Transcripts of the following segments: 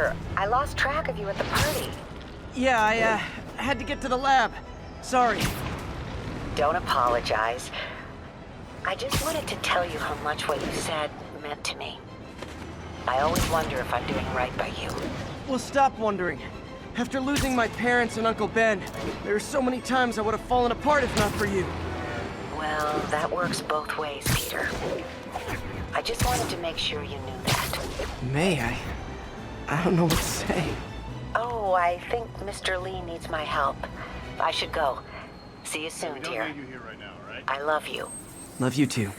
Peter, I lost track of you at the party. Yeah, I had to get to the lab. Sorry. Don't apologize. I just wanted to tell you how much what you said meant to me. I always wonder if I'm doing right by you. Well, stop wondering. After losing my parents and Uncle Ben, there are so many times I would have fallen apart if not for you. Well, that works both ways, Peter. I just wanted to make sure you knew that. May I don't know what to say. Oh, I think Mr. Lee needs my help. I should go. See you soon, dear. We don't need you here right now, right? I love you. Love you too.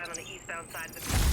On the eastbound side of the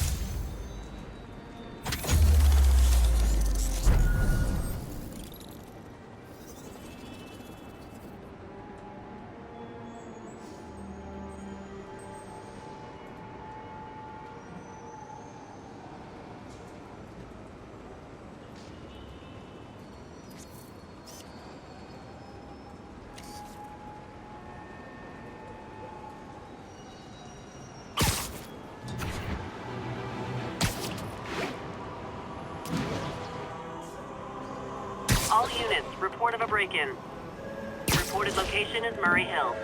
All units, report of a break-in. Reported location is Murray Hill.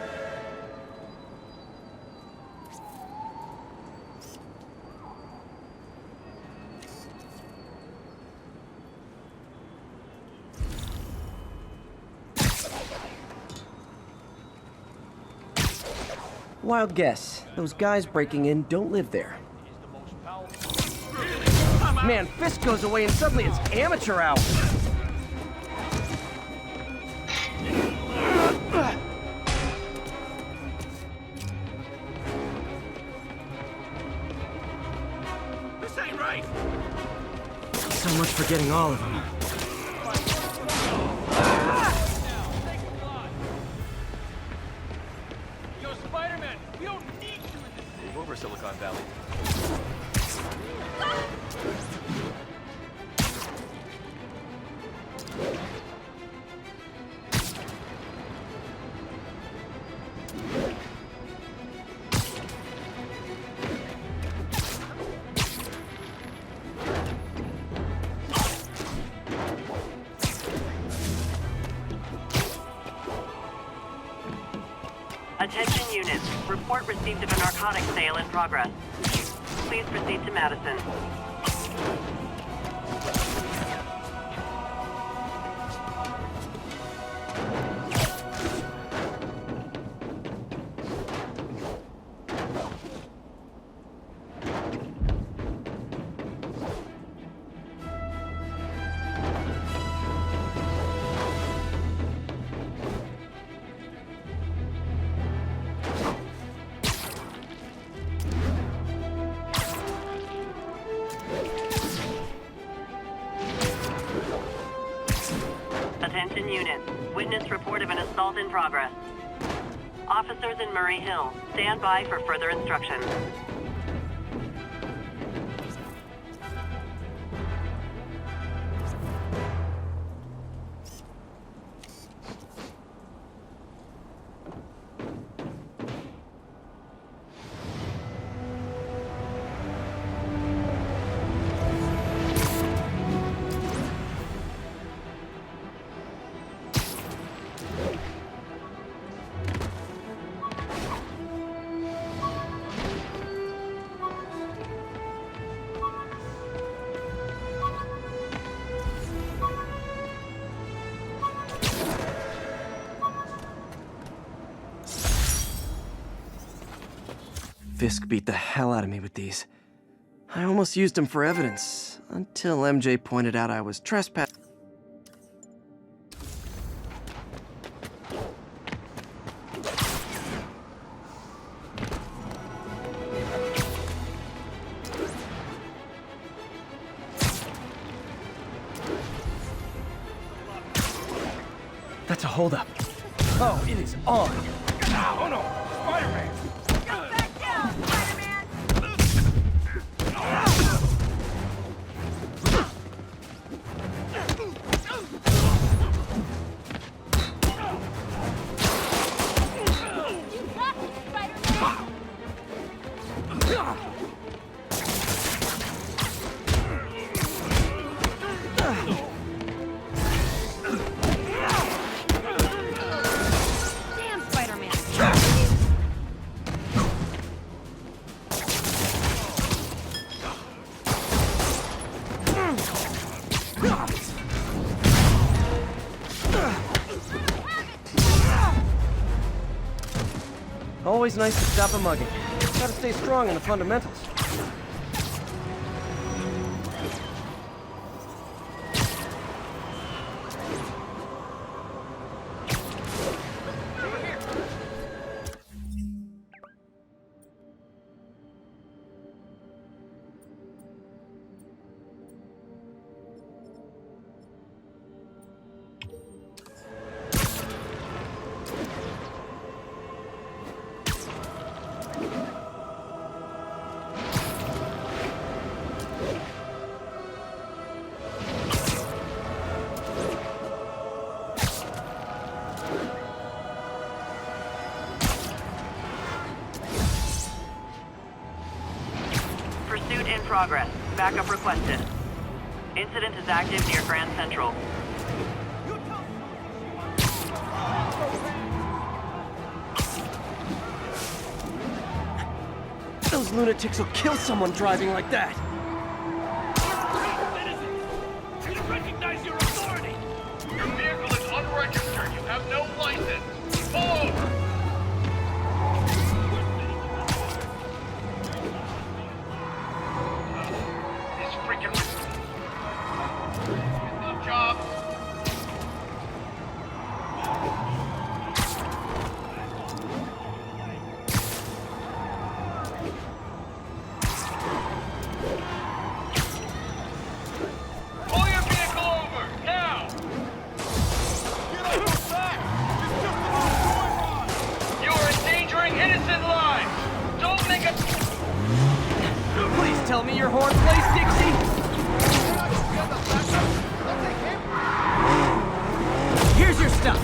Wild guess. Those guys breaking in don't live there. Man, Fisk goes away and suddenly it's amateur hour. This ain't right! So much for getting all of them. Yo, Spider-Man, we don't need you in this. Move over, Silicon Valley. Attention units, report received of a narcotics sale in progress. Please proceed to Madison. Attention units. Witness report of an assault in progress. Officers in Murray Hill, stand by for further instructions. Fisk beat the hell out of me with these. I almost used them for evidence, until MJ pointed out I was trespassing. That's a holdup. Oh, it is on. Oh no! Spider-Man! Back down, Spider-Man! You got it, Spider-Man! Always nice to stop a mugging. Gotta stay strong in the fundamentals. Pursuit in progress. Backup requested. Incident is active near Grand Central. Those lunatics will kill someone driving like that. Citizens, you recognize your authority. Your vehicle is unregistered. You have no license. Pull over. This freaking no job. Pull your vehicle over now. Get off the back. It's just about you are endangering innocent lives. Don't make a. Please tell me your horn plays, Dixie. Here's your stuff.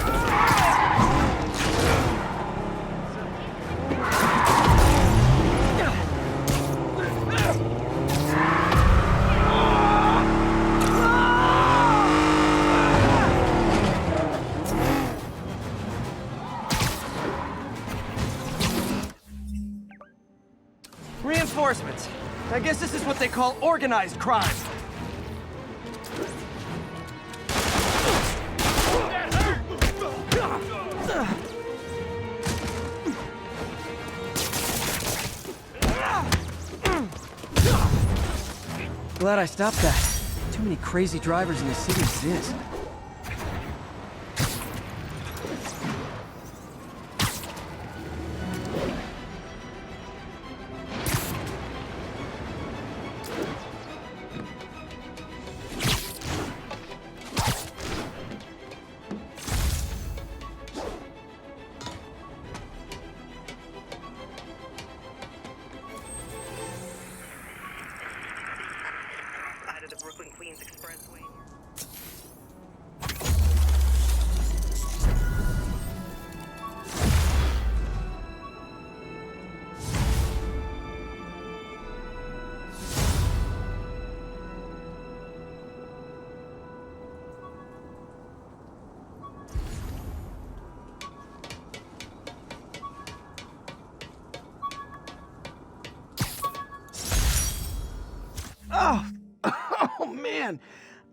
Reinforcements. I guess this is what they call organized crime. Glad I stopped that. Too many crazy drivers in the city as is. Side of the Brooklyn-Queens Expressway. Oh! Oh, man!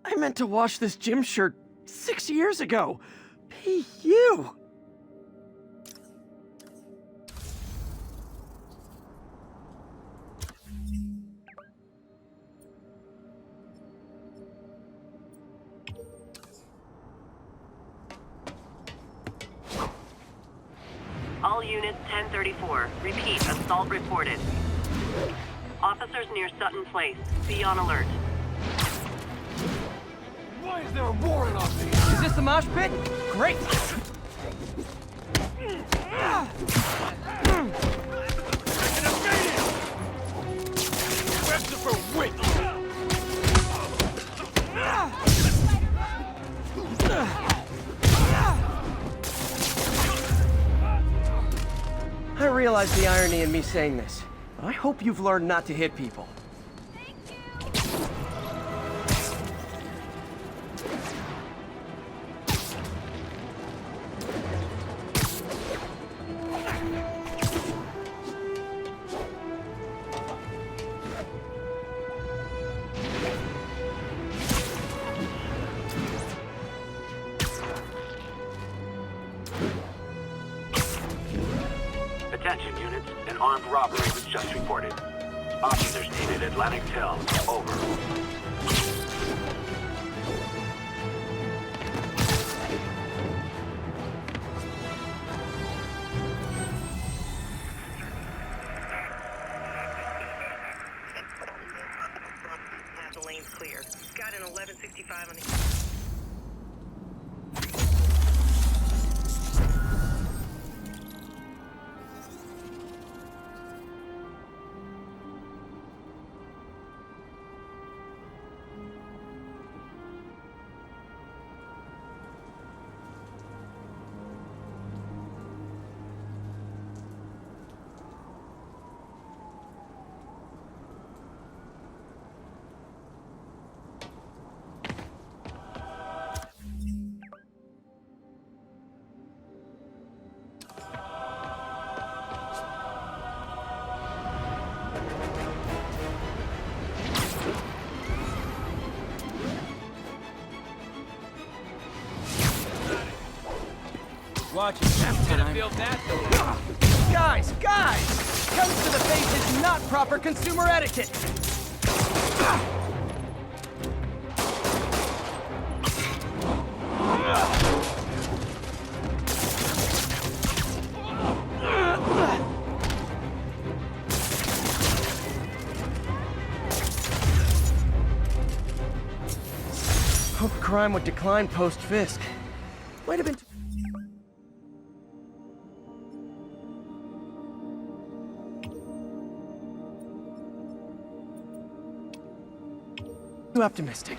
I meant to wash this gym shirt 6 years ago. P.U. All units 1034. Repeat, assault reported. Officers near Sutton Place. Be on alert. Why is there a warrant on me? Is this the mosh pit? Great! Christopher Wick! I realize the irony in me saying this. I hope you've learned not to hit people. Attention, armed robbery was just reported. Officers needed Atlantic Hill. Over. The lane's clear. Got an 1165 on the... Watch it. Gonna build that though. Guys! Comes to the face is not proper consumer etiquette! Hope crime would decline post-Fisk. Might have been... too optimistic.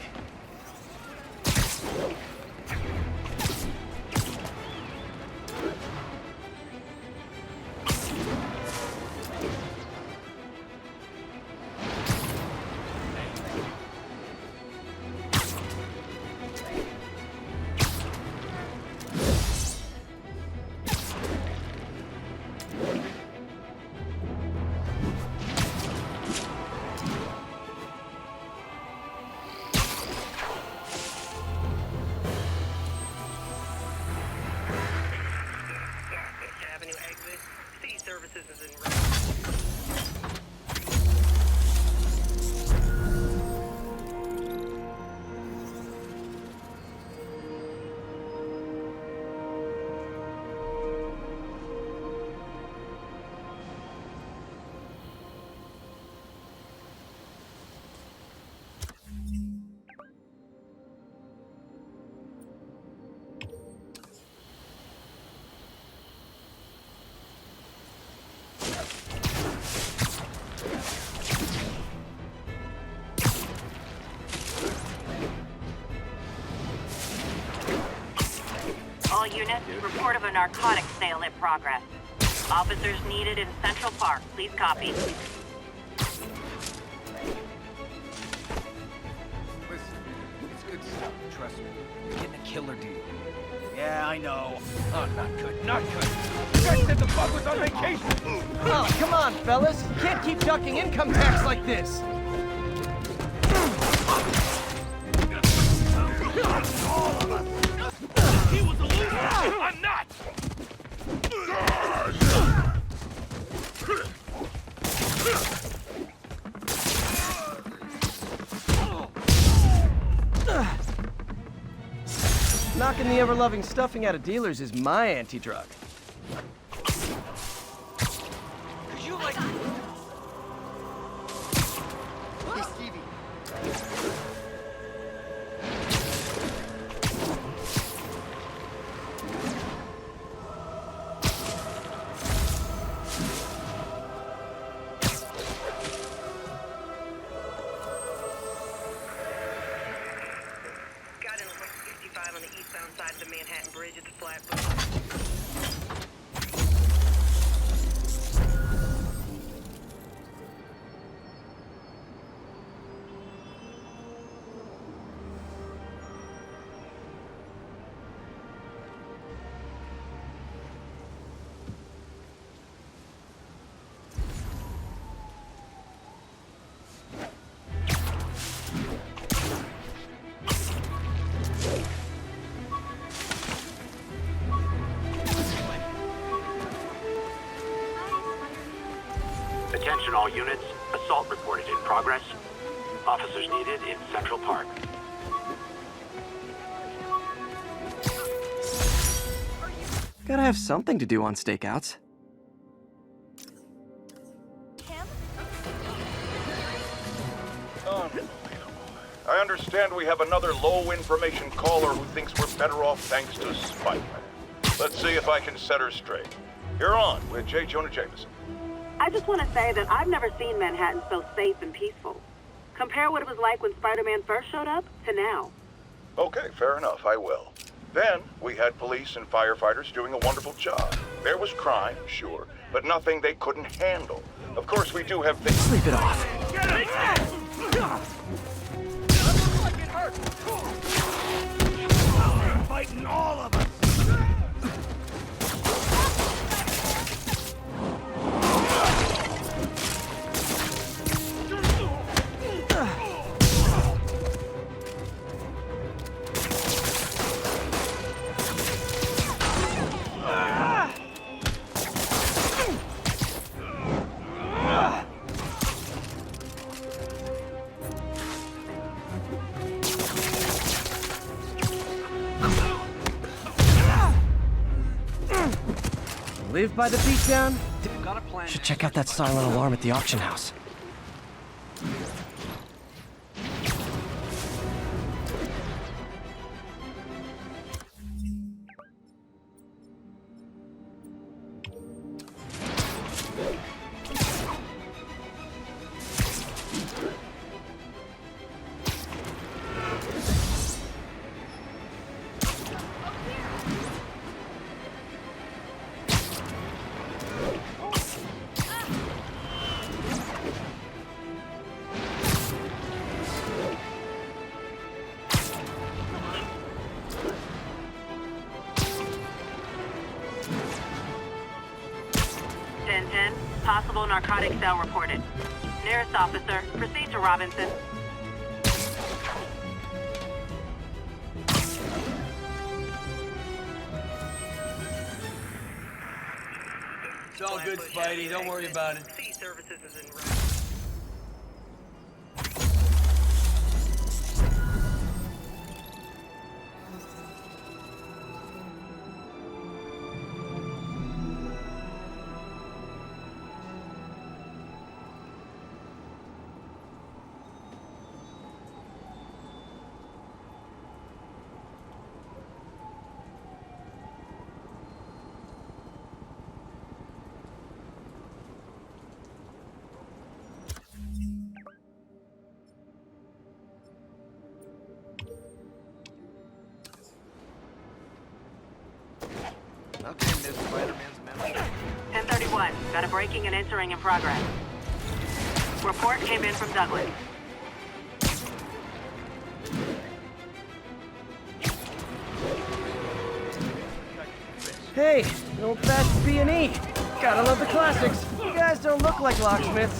Avenue exit. City services is en route. All units, report of a narcotics sale in progress. Officers needed in Central Park. Please copy. Listen, it's good stuff, trust me. You're getting a killer deal. Yeah, I know. Oh, not good, not good. You guys said the bug was on vacation! Oh, come on, fellas. You can't keep ducking income tax like this. He was a loser! I'm not! Knocking the ever-loving stuffing out of dealers is my anti-drug. You like... Hey, Stevie. Got an 1165 on the eastbound side of the Manhattan Bridge at the Flatbush. units, assault reported in progress. Officers needed in Central Park. Gotta have something to do on stakeouts. Unbelievable. I understand we have another low-information caller who thinks we're better off thanks to Spider-Man. Let's see if I can set her straight. You're on with J. Jonah Jameson. I just want to say that I've never seen Manhattan so safe and peaceful. Compare what it was like when Spider-Man first showed up to now. Okay, fair enough, I will. Then, we had police and firefighters doing a wonderful job. There was crime, sure, but nothing they couldn't handle. Of course, we do have things... Sleep it off. Fighting all of us! Live by the beatdown? Got a plan. Should check out that silent alarm at the auction house. Possible narcotic cell reported. Nearest officer, proceed to Robinson. It's all good, Spidey. Don't worry about it. C services is en route. Okay, Miss Spider-Man's memory. 1031. Got a breaking and entering in progress. Report came in from Douglas. Hey, an old-fashioned B&E. Gotta love the classics. You guys don't look like locksmiths.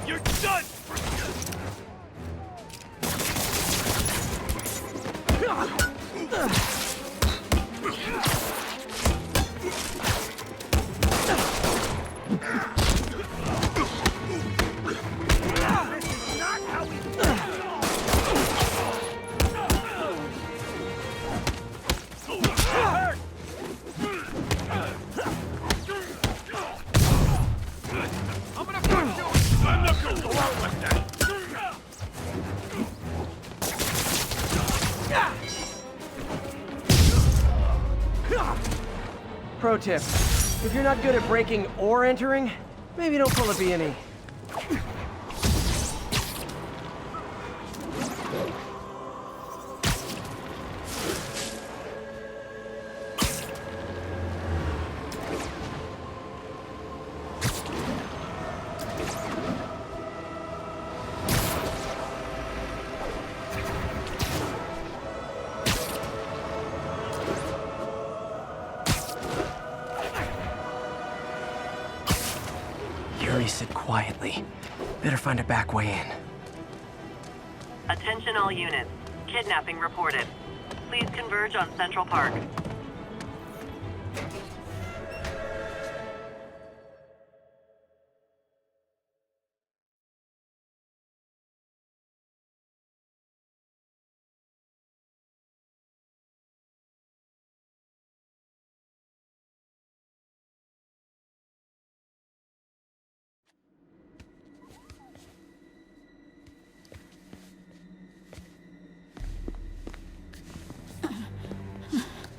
You're done! Pro tip, if you're not good at breaking or entering, maybe don't pull a B&E. Yuri said quietly. Better find a back way in. Attention all units. Kidnapping reported. Please converge on Central Park.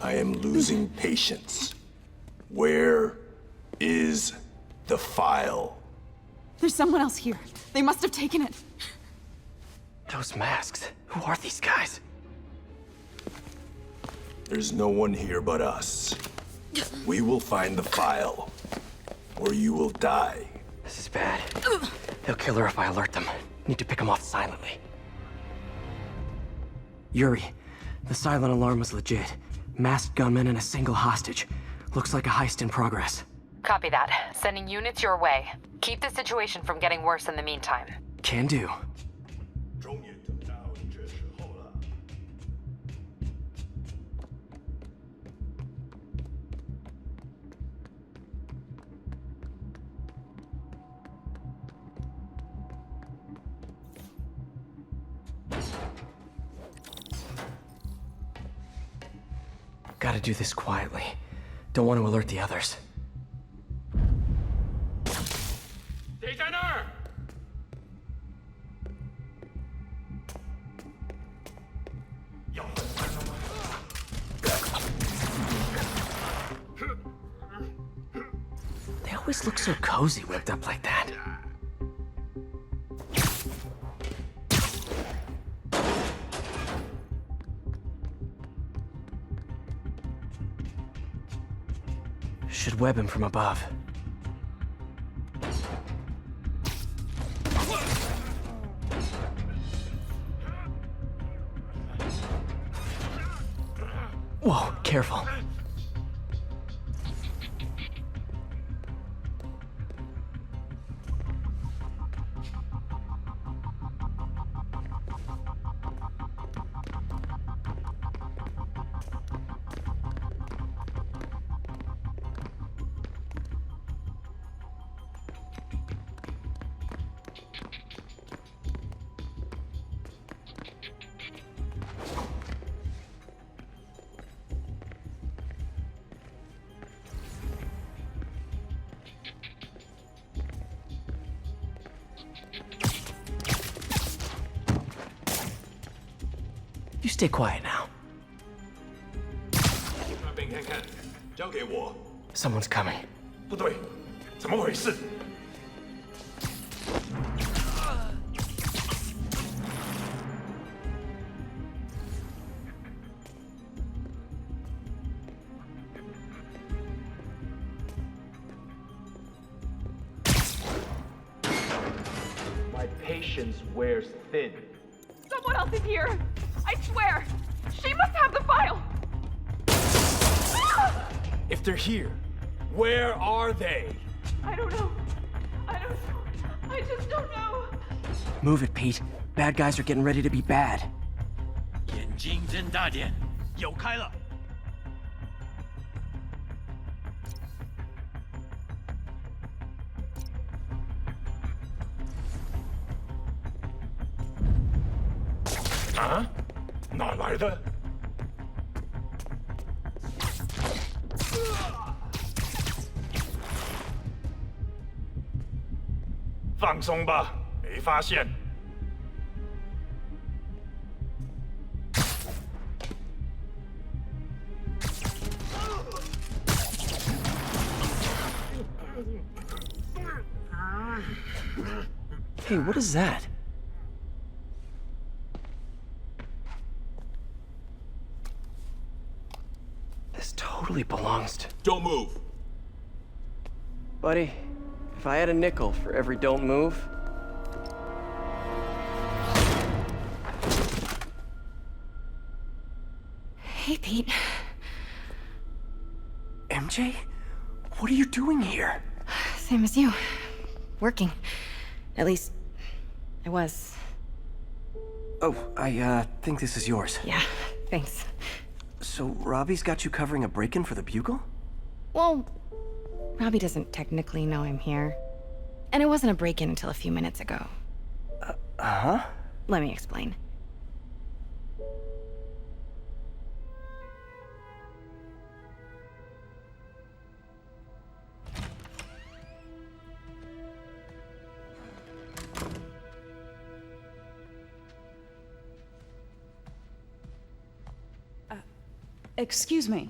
I am losing patience. Where is the file? There's someone else here. They must have taken it. Those masks. Who are these guys? There's no one here but us. We will find the file, or you will die. This is bad. They'll kill her if I alert them. Need to pick them off silently. Yuri, the silent alarm was legit. Masked gunmen and a single hostage. Looks like a heist in progress. Copy that. Sending units your way. Keep the situation from getting worse in the meantime. Can do. Gotta do this quietly. Don't want to alert the others. 谁在那儿？ They always look so cozy whipped up like that. Should web him from above. Whoa, careful. You stay quiet now. 那边看看，交给我。 Someone's coming. 不对，怎么回事？ My patience wears thin. Someone else is here. I swear. She must have the file. If they're here, where are they? I don't know. I just don't know. Move it, Pete. Bad guys are getting ready to be bad. 眼睛睁大点，有开了。 啊？哪来的？放松吧，没发现。 Hey, what is that? This totally belongs to... Don't move. Buddy, if I had a nickel for every don't move... Hey, Pete. MJ? What are you doing here? Same as you. Working. At least, I was. Oh, I think this is yours. Yeah, thanks. So Robbie's got you covering a break-in for the Bugle? Well, Robbie doesn't technically know I'm here. And it wasn't a break-in until a few minutes ago. Uh-huh? Let me explain. Excuse me.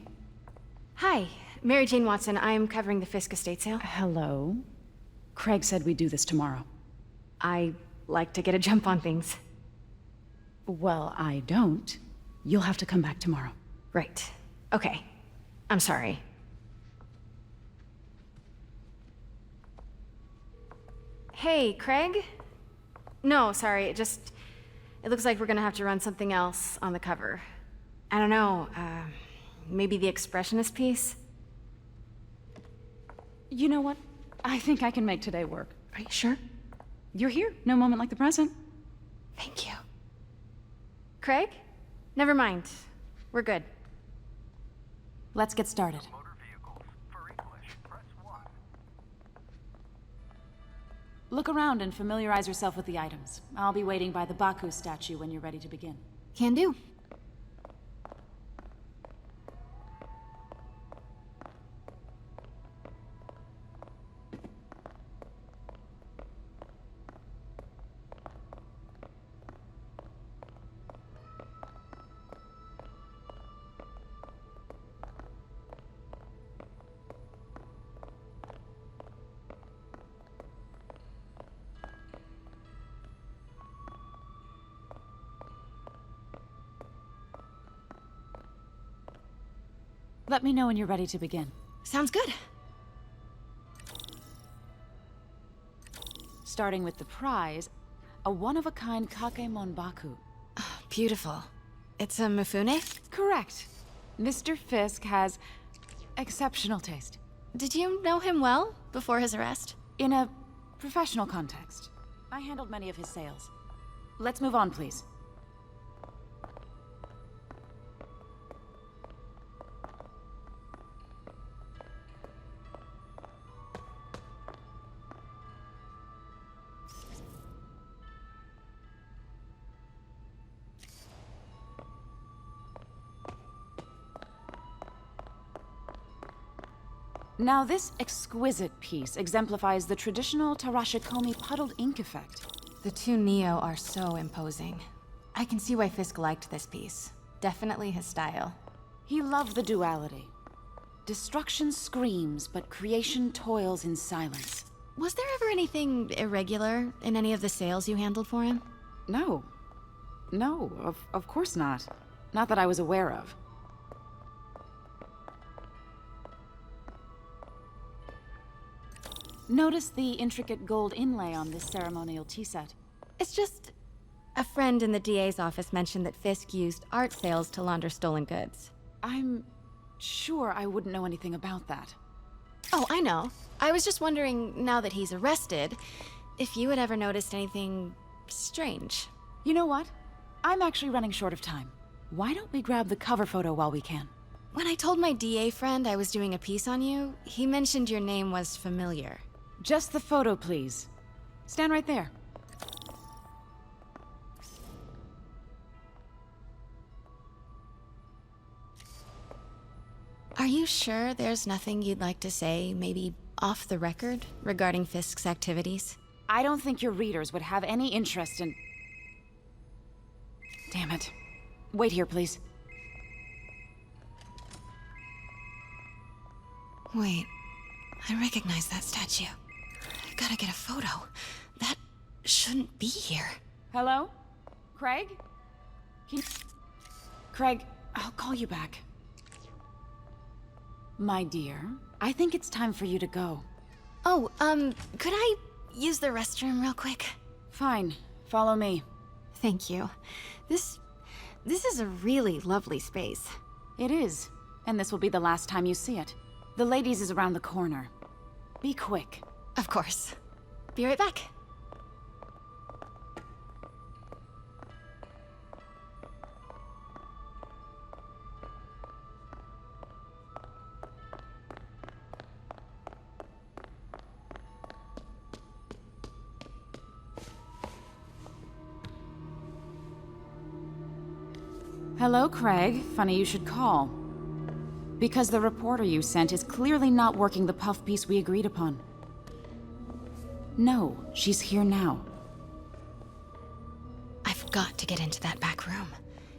Hi, Mary Jane Watson. I'm covering the Fisk estate sale. Hello. Craig said we'd do this tomorrow. I like to get a jump on things. Well, I don't. You'll have to come back tomorrow. Right. Okay. I'm sorry. Hey, Craig? No, sorry, it looks like we're gonna have to run something else on the cover. I don't know, maybe the expressionist piece? You know what? I think I can make today work. Are you sure? You're here. No moment like the present. Thank you. Craig? Never mind. We're good. Let's get started. Look around and familiarize yourself with the items. I'll be waiting by the Baku statue when you're ready to begin. Can do. Let me know when you're ready to begin. Sounds good. Starting with the prize, a one-of-a-kind Kakemon Baku. Oh, beautiful. It's a Mifune? Correct. Mr. Fisk has exceptional taste. Did you know him well before his arrest? In a professional context. I handled many of his sales. Let's move on, please. Now, this exquisite piece exemplifies the traditional Tarashikomi puddled ink effect. The two Neo are so imposing. I can see why Fisk liked this piece. Definitely his style. He loved the duality. Destruction screams, but creation toils in silence. Was there ever anything irregular in any of the sales you handled for him? No. No, of course not. Not that I was aware of. Notice the intricate gold inlay on this ceremonial tea set. It's just... a friend in the DA's office mentioned that Fisk used art sales to launder stolen goods. I'm sure I wouldn't know anything about that. Oh, I know. I was just wondering, now that he's arrested, if you had ever noticed anything strange. You know what? I'm actually running short of time. Why don't we grab the cover photo while we can? When I told my DA friend I was doing a piece on you, he mentioned your name was familiar. Just the photo, please. Stand right there. Are you sure there's nothing you'd like to say, maybe off the record, regarding Fisk's activities? I don't think your readers would have any interest in... Damn it. Wait here, please. Wait. I recognize that statue. I gotta get a photo. That shouldn't be here. Hello? Craig? Craig, I'll call you back. My dear, I think it's time for you to go. Oh, could I use the restroom real quick? Fine. Follow me. Thank you. This is a really lovely space. It is. And this will be the last time you see it. The ladies is around the corner. Be quick. Of course. Be right back. Hello, Craig. Funny you should call. Because the reporter you sent is clearly not working the puff piece we agreed upon. No, she's here now. I've got to get into that back room.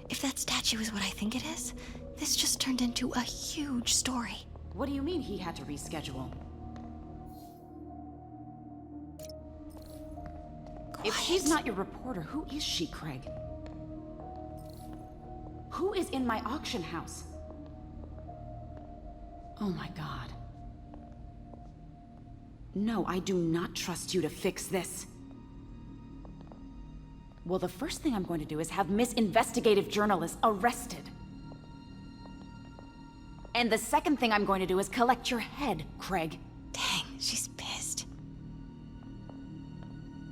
If that statue is what I think it is, This just turned into a huge story. What do you mean he had to reschedule? If she's not your reporter, who is she, Craig? Who is in my auction house? Oh my God. No, I do not trust you to fix this. Well, the first thing I'm going to do is have Miss Investigative Journalist arrested. And the second thing I'm going to do is collect your head, Craig. Dang, she's pissed.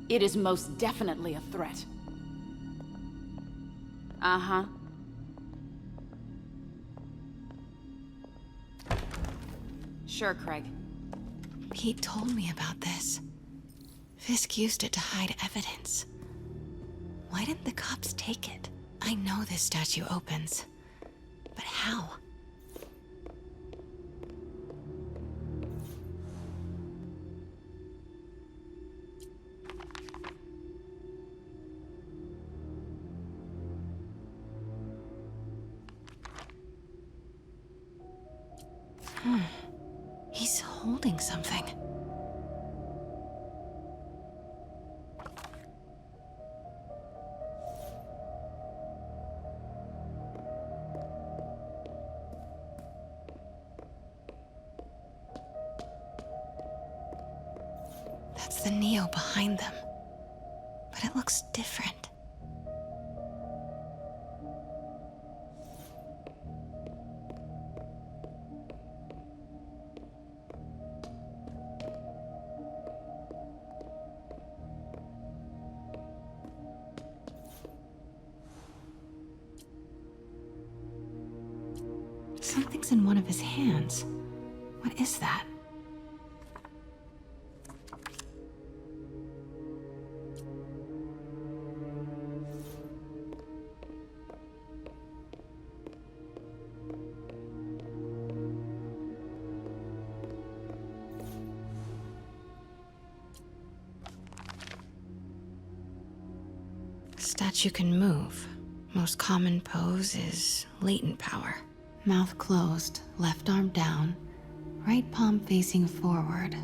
It is most definitely a threat. Uh-huh. Sure, Craig. Pete told me about this. Fisk used it to hide evidence. Why didn't the cops take it? I know this statue opens. But how? He's holding something. That's the Neo behind them. But it looks different. Something's in one of his hands. What is that? Statue can move. Most common pose is latent power. Mouth closed, left arm down, right palm facing forward.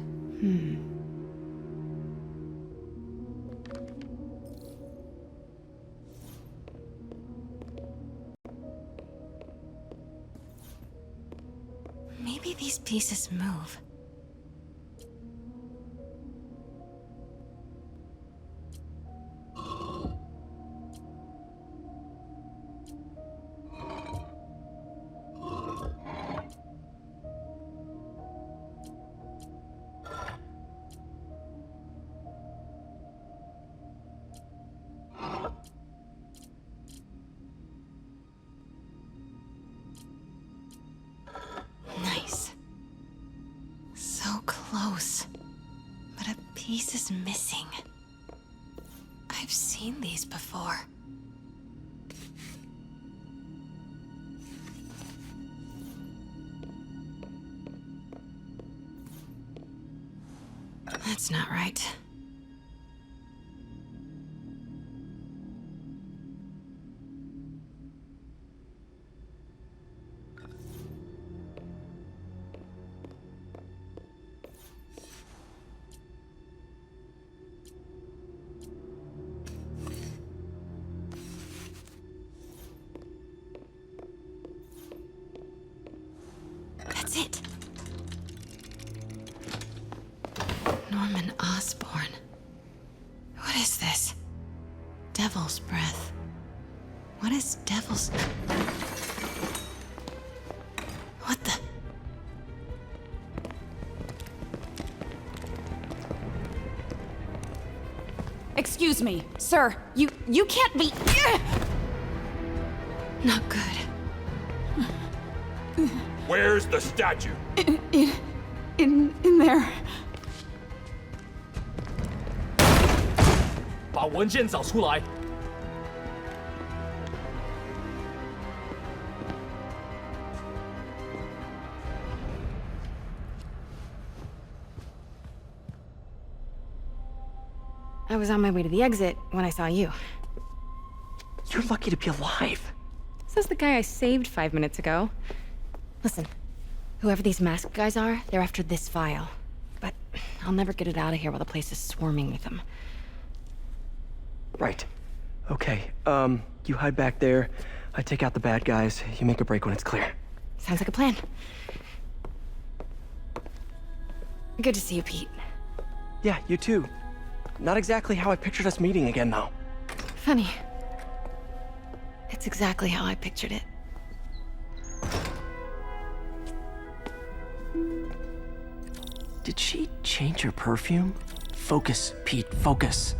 Maybe these pieces move. Nice. So close. But a piece is missing. I've seen these before. That's not right. That's it. Norman Osborn. What is this? Devil's breath. What is devil's... What the... Excuse me, sir. You can't be... Not good. Where's the statue? In there. 把文件找出来。 I was on my way to the exit when I saw you. You're lucky to be alive. Says the guy I saved 5 minutes ago. Listen, whoever these masked guys are, they're after this file. But I'll never get it out of here while the place is swarming with them. Right. Okay, you hide back there. I take out the bad guys. You make a break when it's clear. Sounds like a plan. Good to see you, Pete. Yeah, you too. Not exactly how I pictured us meeting again, though. Funny. It's exactly how I pictured it. Did she change her perfume? Focus, Pete, focus.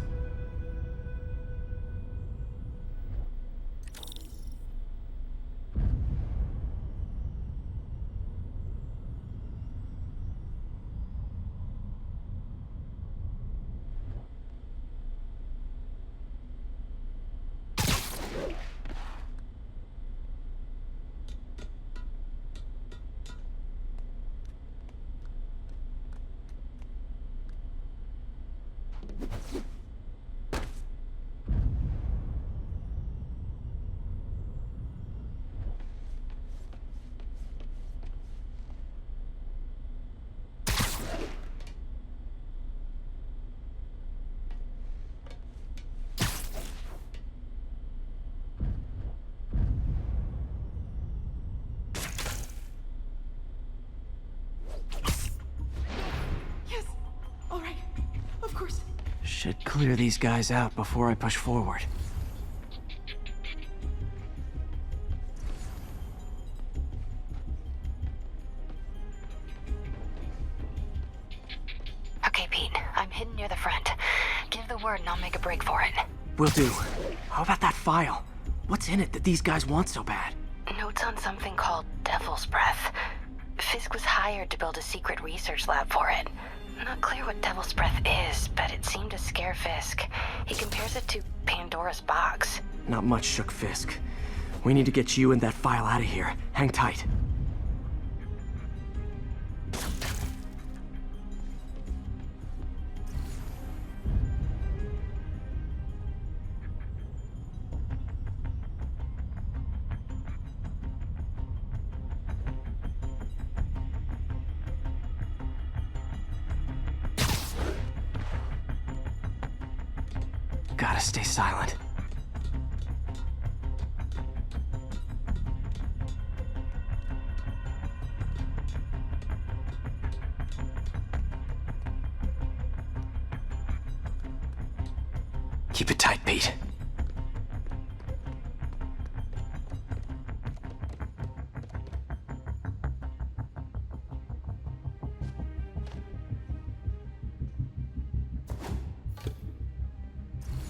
Should clear these guys out before I push forward. Okay, Pete. I'm hidden near the front. Give the word and I'll make a break for it. Will do. How about that file? What's in it that these guys want so bad? Notes on something called Devil's Breath. Fisk was hired to build a secret research lab for it. Not clear what Devil's Breath is, but it seemed to scare Fisk. He compares it to Pandora's box. Not much shook Fisk. We need to get you and that file out of here. Hang tight. Gotta stay silent. Keep it tight, Pete.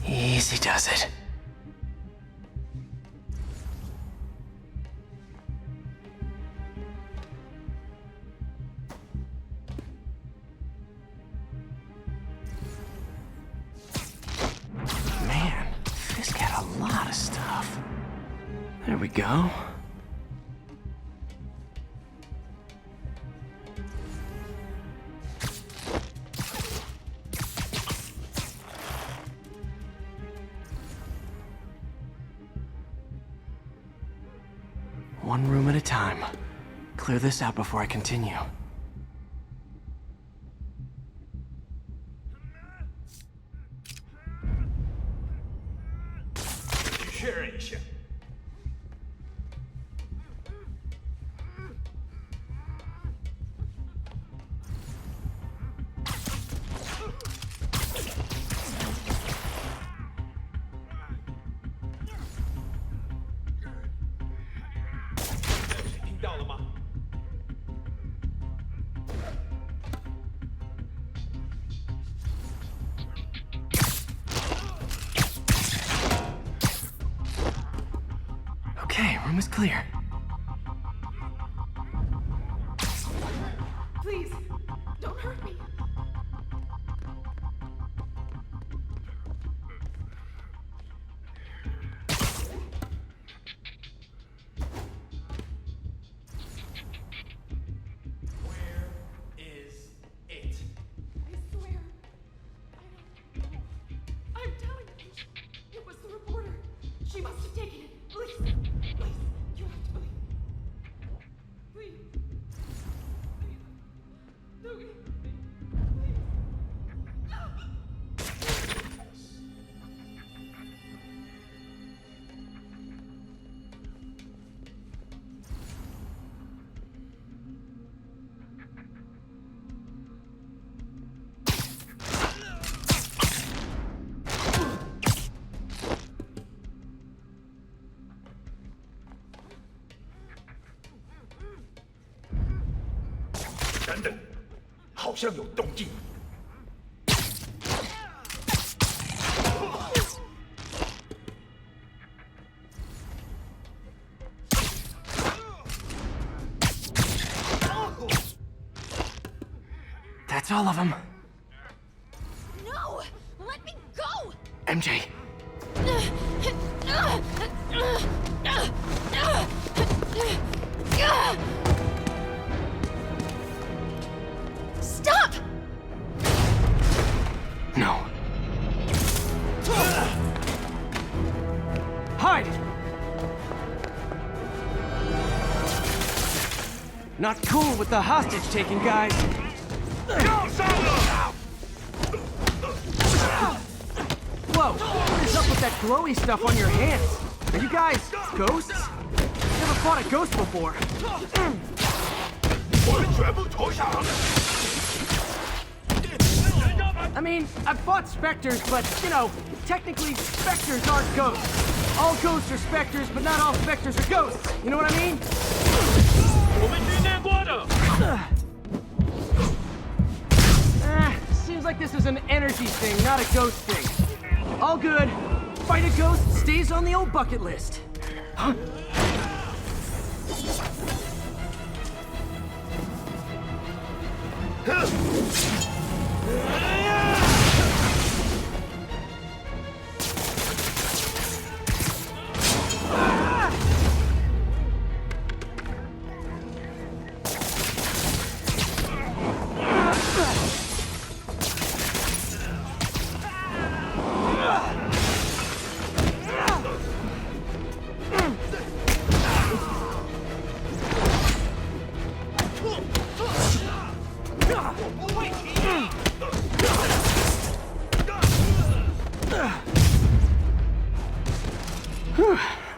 Easy does it. Man, Fisk had a lot of stuff. There we go. One room at a time. Clear this out before I continue. Okay, room is clear. Please, don't hurt me. Where is it? I swear. I don't know. I'm telling you. It was the reporter. She must have taken it. Please, please. 好像有动静。 That's all of them. No! Let me go! MJ. Stop! No. Hide! Not cool with the hostage taking, guys. Whoa! What is up with that glowy stuff on your hands? Are you guys ghosts? Never fought a ghost before. I mean, I've fought specters, but, you know, technically, specters aren't ghosts. All ghosts are specters, but not all specters are ghosts. You know what I mean? Seems like this is an energy thing, not a ghost thing. All good. Fight a ghost stays on the old bucket list. Huh?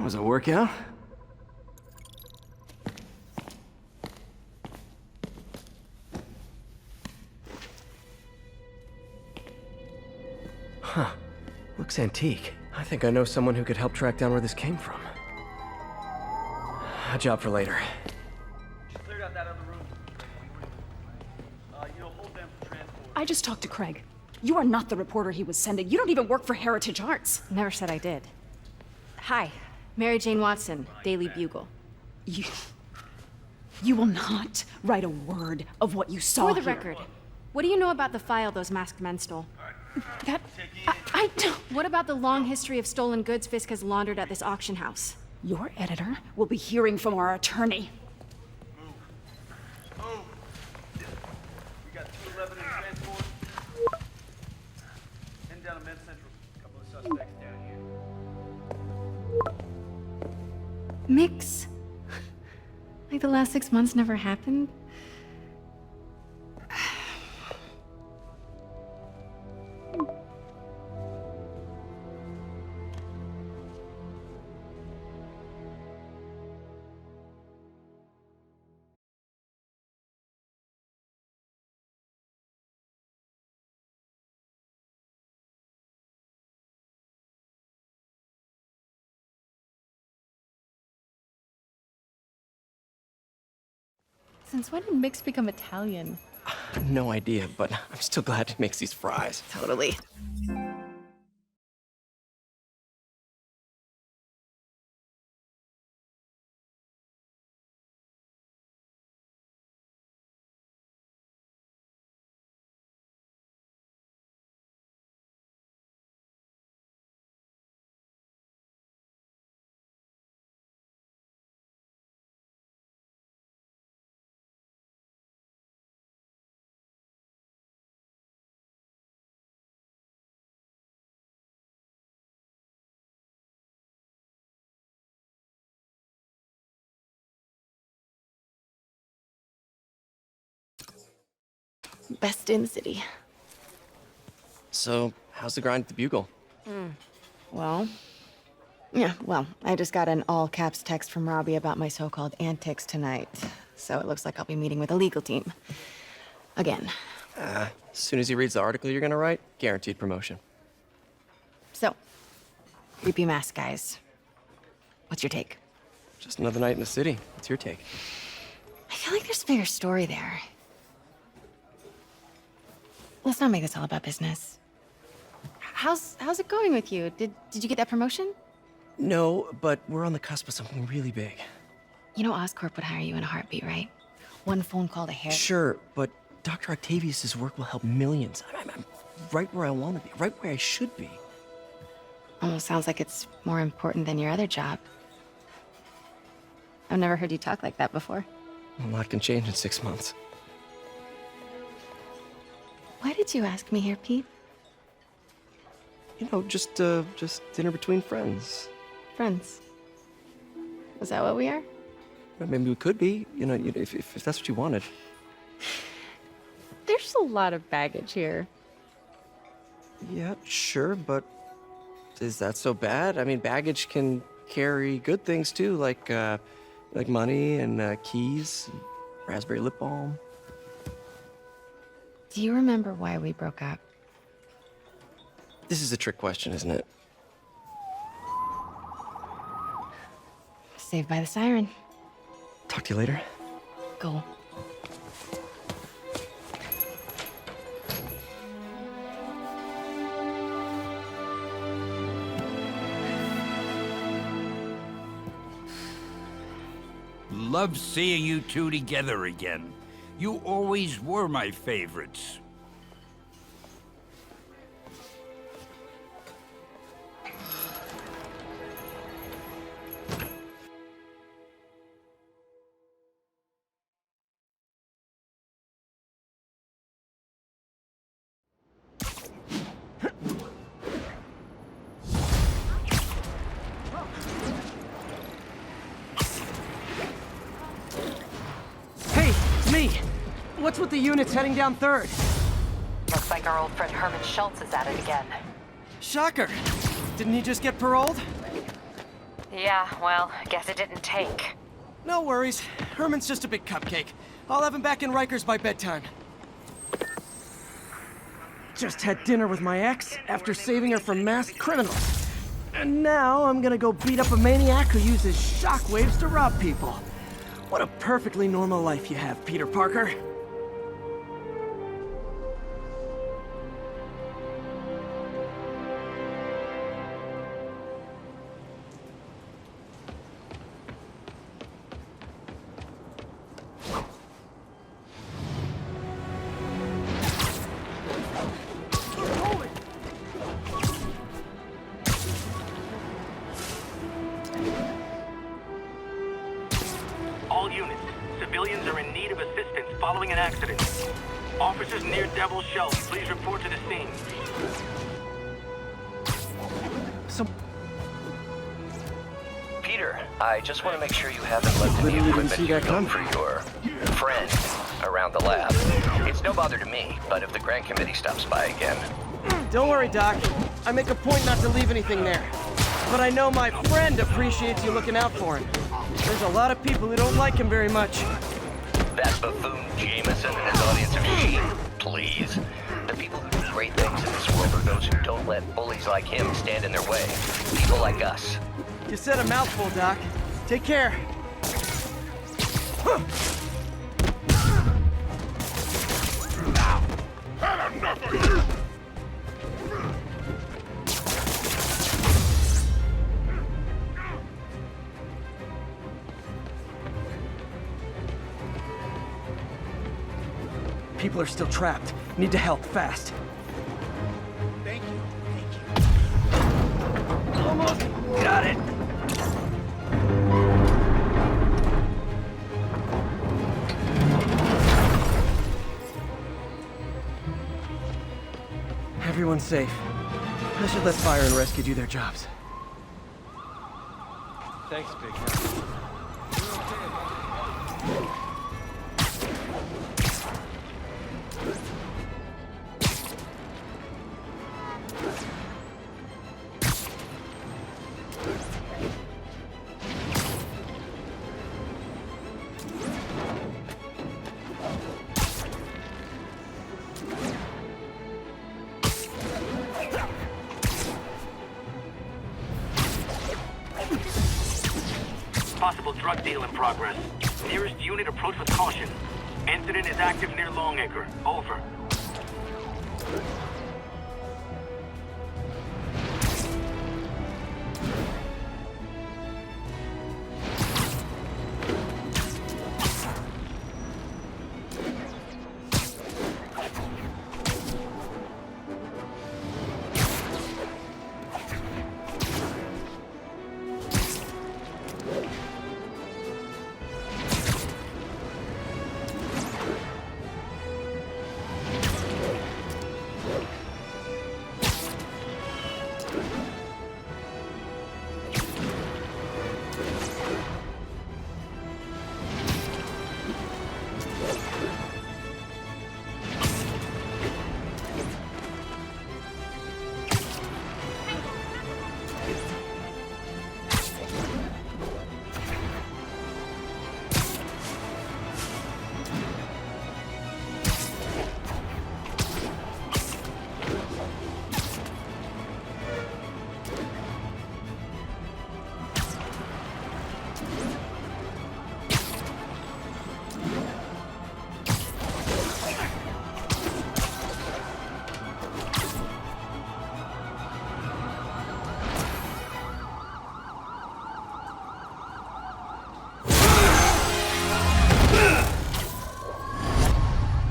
Was it a workout? Huh. Looks antique. I think I know someone who could help track down where this came from. A job for later. Cleared out that other room. Hold them for transport. I just talked to Craig. You are not the reporter he was sending. You don't even work for Heritage Arts. Never said I did. Hi, Mary Jane Watson, Daily Bugle. You will not write a word of what you saw For the here. record, what do you know about the file those masked men stole? I don't... What about the long history of stolen goods Fisk has laundered at this auction house? Your editor will be hearing from our attorney. We got 211 in transport. Heading down to Med Central. A couple of suspects down here. Mix? Like the last 6 months never happened? Since when did Mix become Italian? No idea, but I'm still glad he makes these fries. Totally. Best in the city. So, how's the grind at the Bugle? Well, I just got an all-caps text from Robbie about my so-called antics tonight. So it looks like I'll be meeting with a legal team. Again. As soon as he reads the article you're gonna write, guaranteed promotion. So, creepy mask guys. What's your take? Just another night in the city. What's your take? I feel like there's a bigger story there. let's not make this all about business. How's it going with you? Did you get that promotion? No, but we're on the cusp of something really big. You know Oscorp would hire you in a heartbeat, right? One phone call to Harry. Sure, but Dr. Octavius's work will help millions. I'm right where I want to be, right where I should be. Almost sounds like it's more important than your other job. I've never heard you talk like that before. A lot can change in 6 months. Why did you ask me here, Pete? You know, just dinner between friends. Friends. Is that what we are? Well, maybe we could be, if that's what you wanted. There's a lot of baggage here. Yeah, sure, but is that so bad? I mean, baggage can carry good things too, like money and keys, and raspberry lip balm. Do you remember why we broke up? This is a trick question, isn't it? Saved by the siren. Talk to you later. Go. Love seeing you two together again. You always were my favorites. What's with the units heading down 3rd? Looks like our old friend Herman Schultz is at it again. Shocker! Didn't he just get paroled? Yeah, well, guess it didn't take. No worries. Herman's just a big cupcake. I'll have him back in Rikers by bedtime. Just had dinner with my ex after saving her from masked criminals. And now I'm gonna go beat up a maniac who uses shockwaves to rob people. What a perfectly normal life you have, Peter Parker. All units, civilians are in need of assistance following an accident. Officers near Devil's Shelf, please report to the scene. Peter, I just want to make sure you haven't left any equipment you built for your friend around the lab. It's no bother to me, but if the grant committee stops by again... Don't worry, Doc. I make a point not to leave anything there. But I know my friend appreciates you looking out for him. There's a lot of people who don't like him very much. That buffoon Jameson and his audience of sheep, please. The people who do great things in this world are those who don't let bullies like him stand in their way. People like us. You said a mouthful, Doc. Take care. Had enough of you! People are still trapped. Need to help fast. Thank you. Almost got it. Everyone's safe. I should let fire and rescue do their jobs. Thanks, big guy. Possible drug deal in progress. Nearest unit approach with caution. Incident is active near Longacre. Over.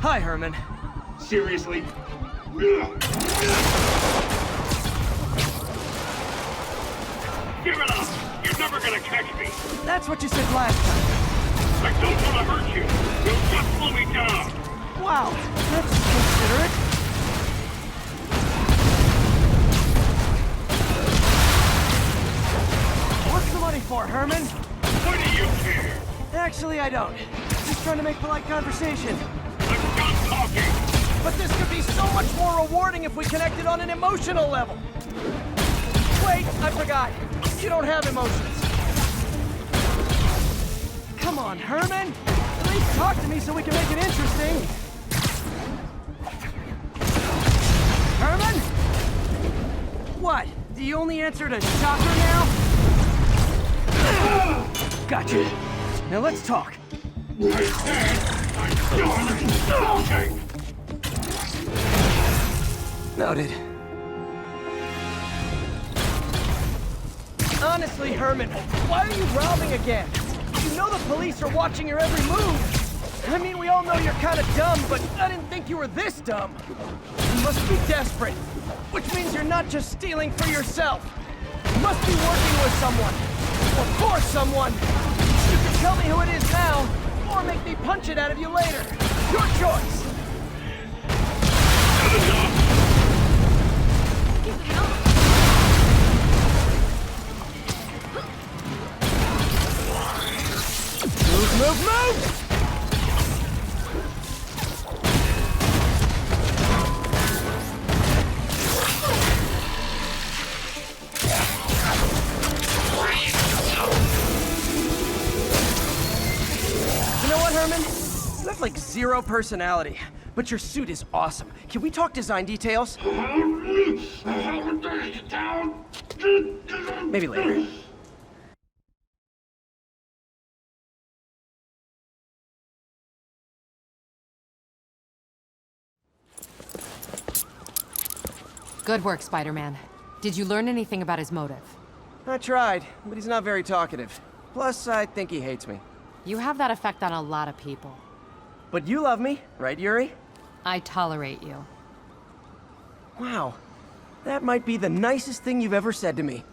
Hi, Herman. Seriously? Give it up! You're never gonna catch me! That's what you said last time. I don't want to hurt you! You'll just slow me down! Wow, that's considerate. What's the money for, Herman? What do you care? Actually, I don't. Just trying to make polite conversation. I'm done talking! But this could be so much more rewarding if we connected on an emotional level. Wait, I forgot. You don't have emotions. Come on, Herman. At least talk to me so we can make it interesting. Herman? What? Do you only answer to shocker now? Gotcha. Now let's talk. I said I'm done talking! Noted. Honestly, Herman, why are you robbing again? You know the police are watching your every move. I mean, we all know you're kind of dumb, but I didn't think you were this dumb. You must be desperate, which means you're not just stealing for yourself. You must be working with someone, or for someone. You can tell me who it is now, or make me punch it out of you later. Your choice. Move, move, move! You know what, Herman? You have like zero personality, but your suit is awesome. Can we talk design details? Maybe later. Good work, Spider-Man. Did you learn anything about his motive? I tried, but he's not very talkative. Plus, I think he hates me. You have that effect on a lot of people. But you love me, right, Yuri? I tolerate you. Wow. That might be the nicest thing you've ever said to me.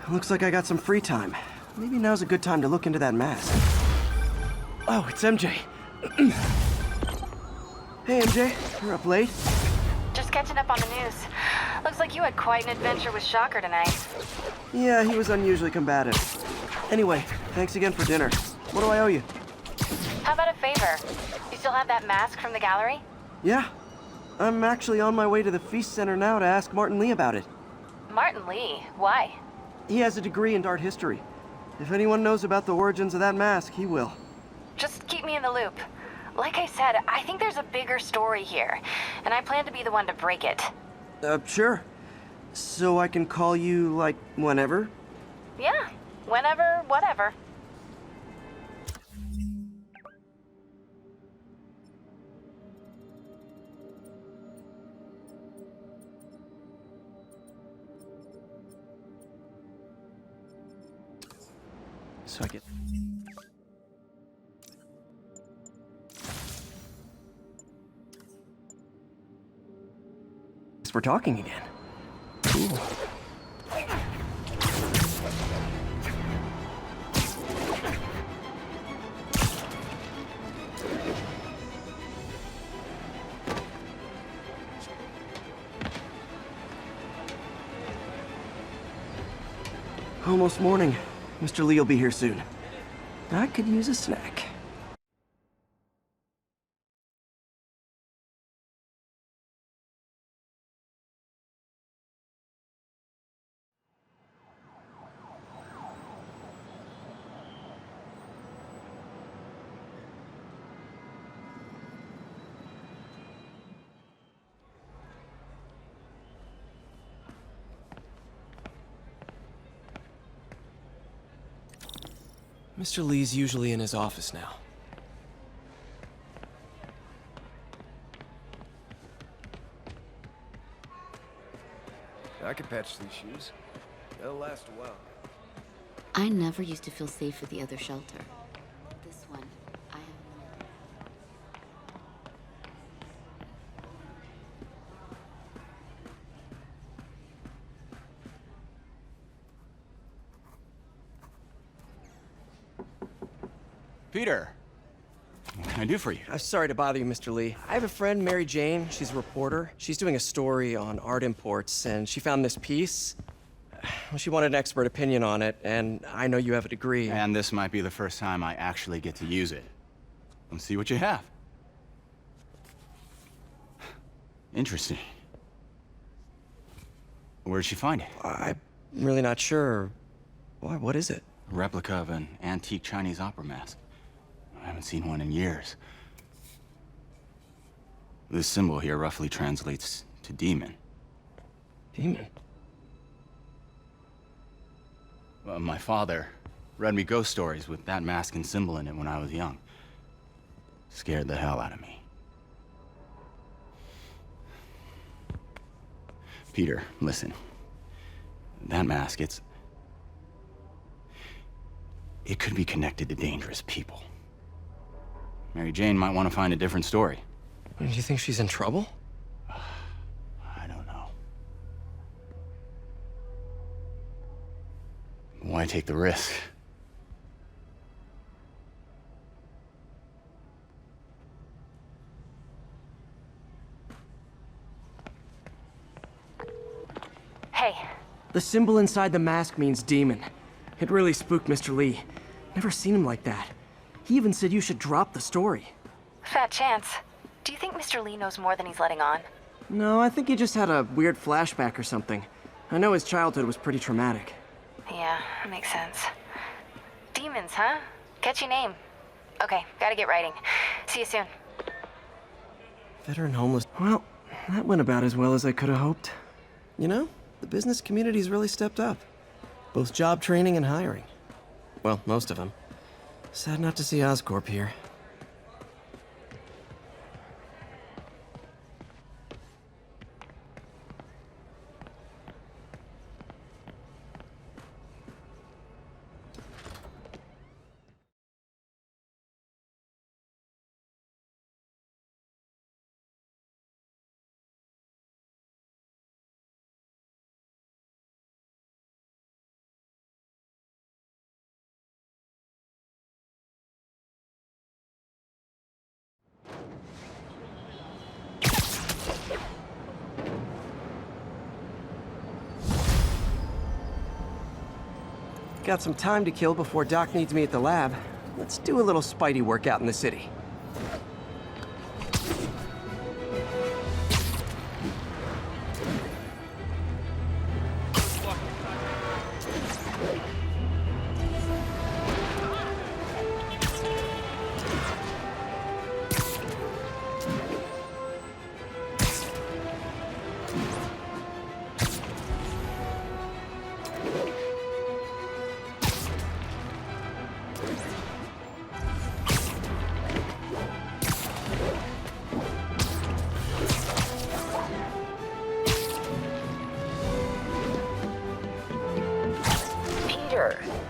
Looks like I got some free time. Maybe now's a good time to look into that mask. Oh, it's MJ. Hey, MJ. You're up late? Just catching up on the news. Looks like you had quite an adventure with Shocker tonight. Yeah, he was unusually combative. Anyway, thanks again for dinner. What do I owe you? How about a favor? You still have that mask from the gallery? Yeah. I'm actually on my way to the Feast Center now to ask Martin Lee about it. Martin Lee? Why? He has a degree in art history. If anyone knows about the origins of that mask, he will. Just keep me in the loop. Like I said, I think there's a bigger story here, and I plan to be the one to break it. Sure. So I can call you, like, whenever? Yeah, whenever, whatever. So I get... We're talking again. Ooh. Almost morning. Mr. Lee will be here soon. I could use a snack. Mr. Lee's usually in his office now. I can patch these shoes. They'll last a while. I never used to feel safe at the other shelter. This one, I have Peter, what can I do for you? I'm sorry to bother you, Mr. Lee. I have a friend, Mary Jane. She's a reporter. She's doing a story on art imports, and she found this piece. Well, she wanted an expert opinion on it, and I know you have a degree. And this might be the first time I actually get to use it. Let's see what you have. Interesting. Where'd she find it? I'm really not sure. Why, what is it? A replica of an antique Chinese opera mask. I haven't seen one in years. This symbol here roughly translates to demon. Demon? My father read me ghost stories with that mask and symbol in it when I was young. Scared the hell out of me. Peter, listen. That mask, it could be connected to dangerous people. Mary Jane might want to find a different story. Do you think she's in trouble? I don't know. Why take the risk? Hey. The symbol inside the mask means demon. It really spooked Mr. Lee. Never seen him like that. He even said you should drop the story. Fat chance. Do you think Mr. Lee knows more than he's letting on? No, I think he just had a weird flashback or something. I know his childhood was pretty traumatic. Yeah, that makes sense. Demons, huh? Catchy name. Okay, gotta get writing. See you soon. Veteran homeless. Well, that went about as well as I could have hoped. You know, the business community's really stepped up. Both job training and hiring. Well, most of them. Sad not to see Oscorp here. Got some time to kill before Doc needs me at the lab. Let's do a little Spidey workout in the city.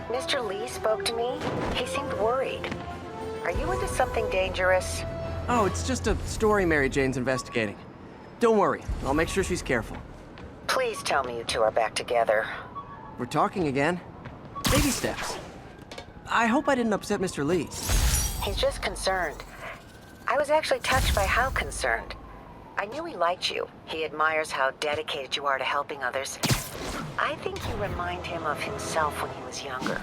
Mr. Lee spoke to me. He seemed worried. Are you into something dangerous? Oh, it's just a story Mary Jane's investigating. Don't worry, I'll make sure she's careful. Please tell me you two are back together. We're talking again. Baby steps. I hope I didn't upset Mr. Lee. He's just concerned. I was actually touched by how concerned. I knew he liked you. He admires how dedicated you are to helping others. I think you remind him of himself when he was younger.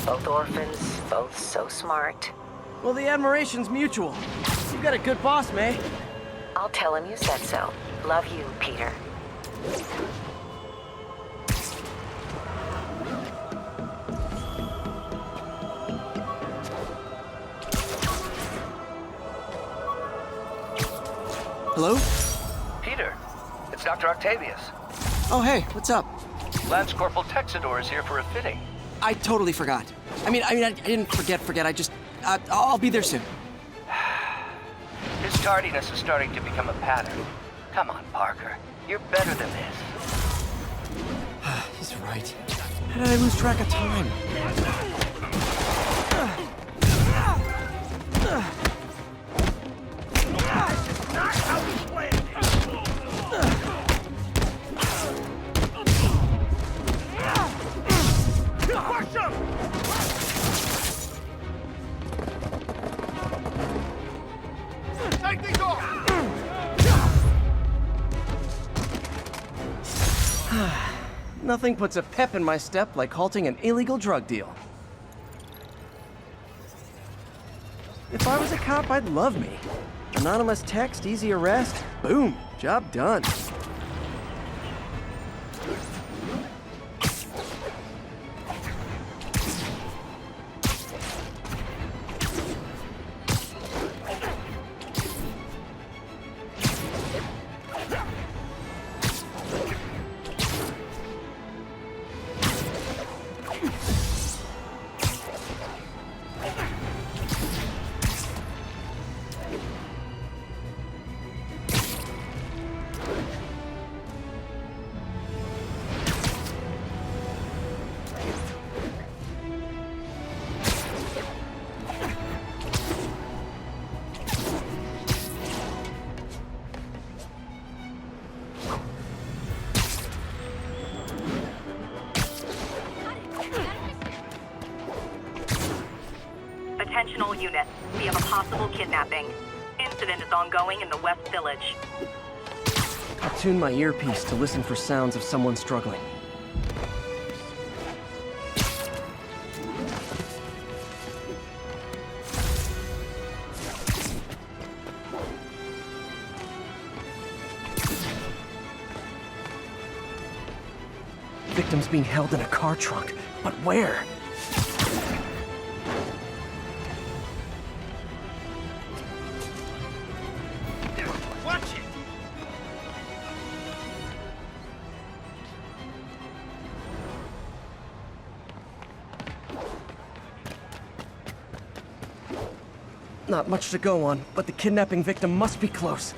Both orphans, both so smart. Well, the admiration's mutual. You got a good boss, May. I'll tell him you said so. Love you, Peter. Hello? Peter, it's Dr. Octavius. Oh, hey, what's up? Lance Corporal Texador is here for a fitting. I totally forgot. I didn't forget. I'll be there soon. His tardiness is starting to become a pattern. Come on, Parker. You're better than this. He's right. How did I lose track of time? Not how we planned it! Push him! Take these off! Nothing puts a pep in my step like halting an illegal drug deal. If I was a cop, I'd love me. Anonymous text, easy arrest, boom, job done. Attention all units. We have a possible kidnapping. Incident is ongoing in the West Village. I'll tune my earpiece to listen for sounds of someone struggling. Victim's being held in a car trunk, but where? Watch it! Not much to go on, but the kidnapping victim must be close.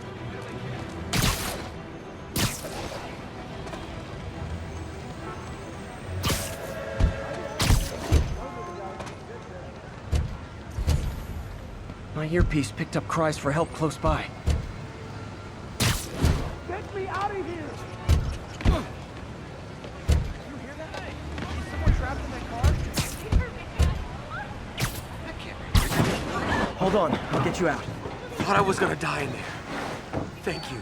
My earpiece picked up cries for help close by. Get me out of here! You hear that? Is someone trapped in that car? Hold on, I'll get you out. Thought I was gonna die in there. Thank you.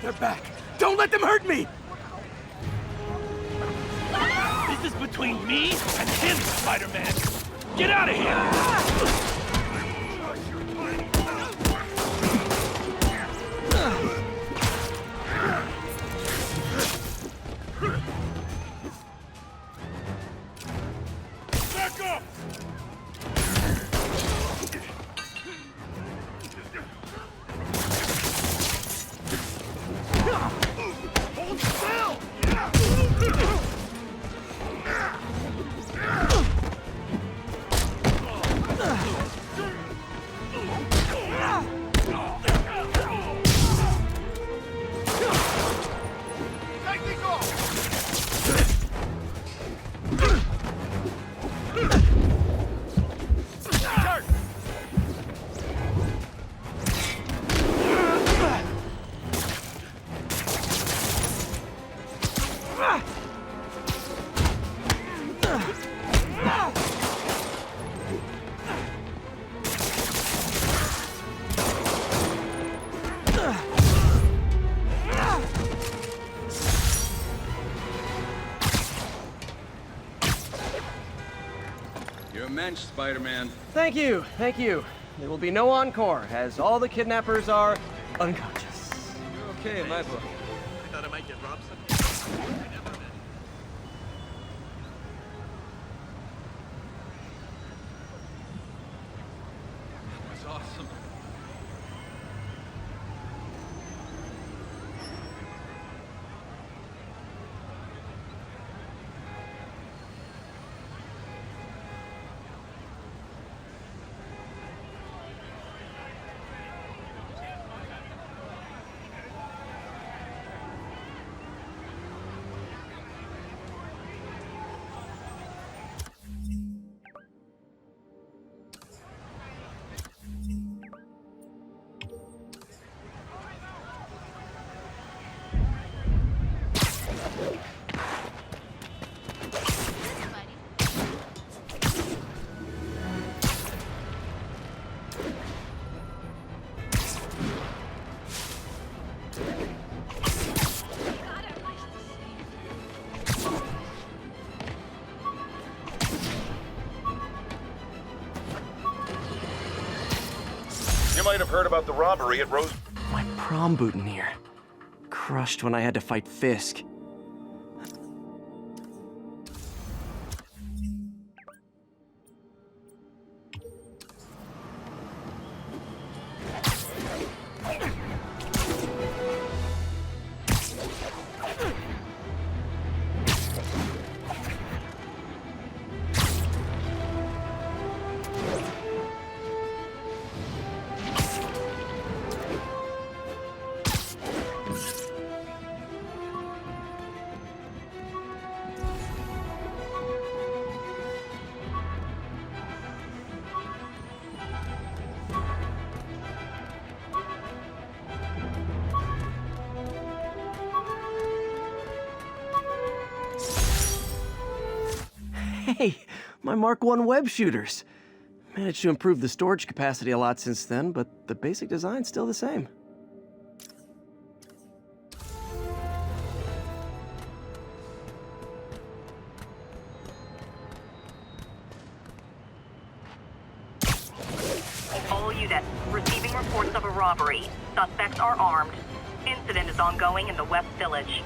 They're back. Don't let them hurt me! Be This is between me and him, Spider-Man. Get out of here! Back up! Hold still! Technique off! Start! You're a mensch, Spider-Man. Thank you, thank you. There will be no encore, as all the kidnappers are unconscious. You're okay in my book. I thought I might get robbed someday. That's awesome. You might have heard about the robbery at Rose... My prom boutonniere. Crushed when I had to fight Fisk. Hey, my Mark I web shooters. Managed to improve the storage capacity a lot since then, but the basic design's still the same. All units, receiving reports of a robbery. Suspects are armed. Incident is ongoing in the West Village.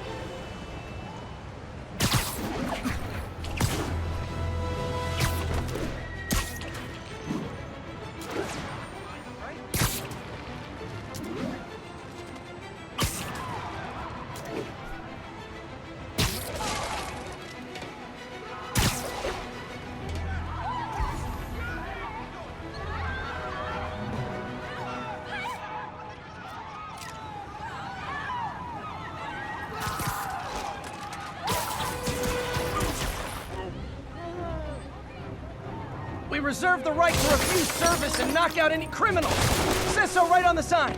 We reserve the right to refuse service and knock out any criminals. Says so right on the sign.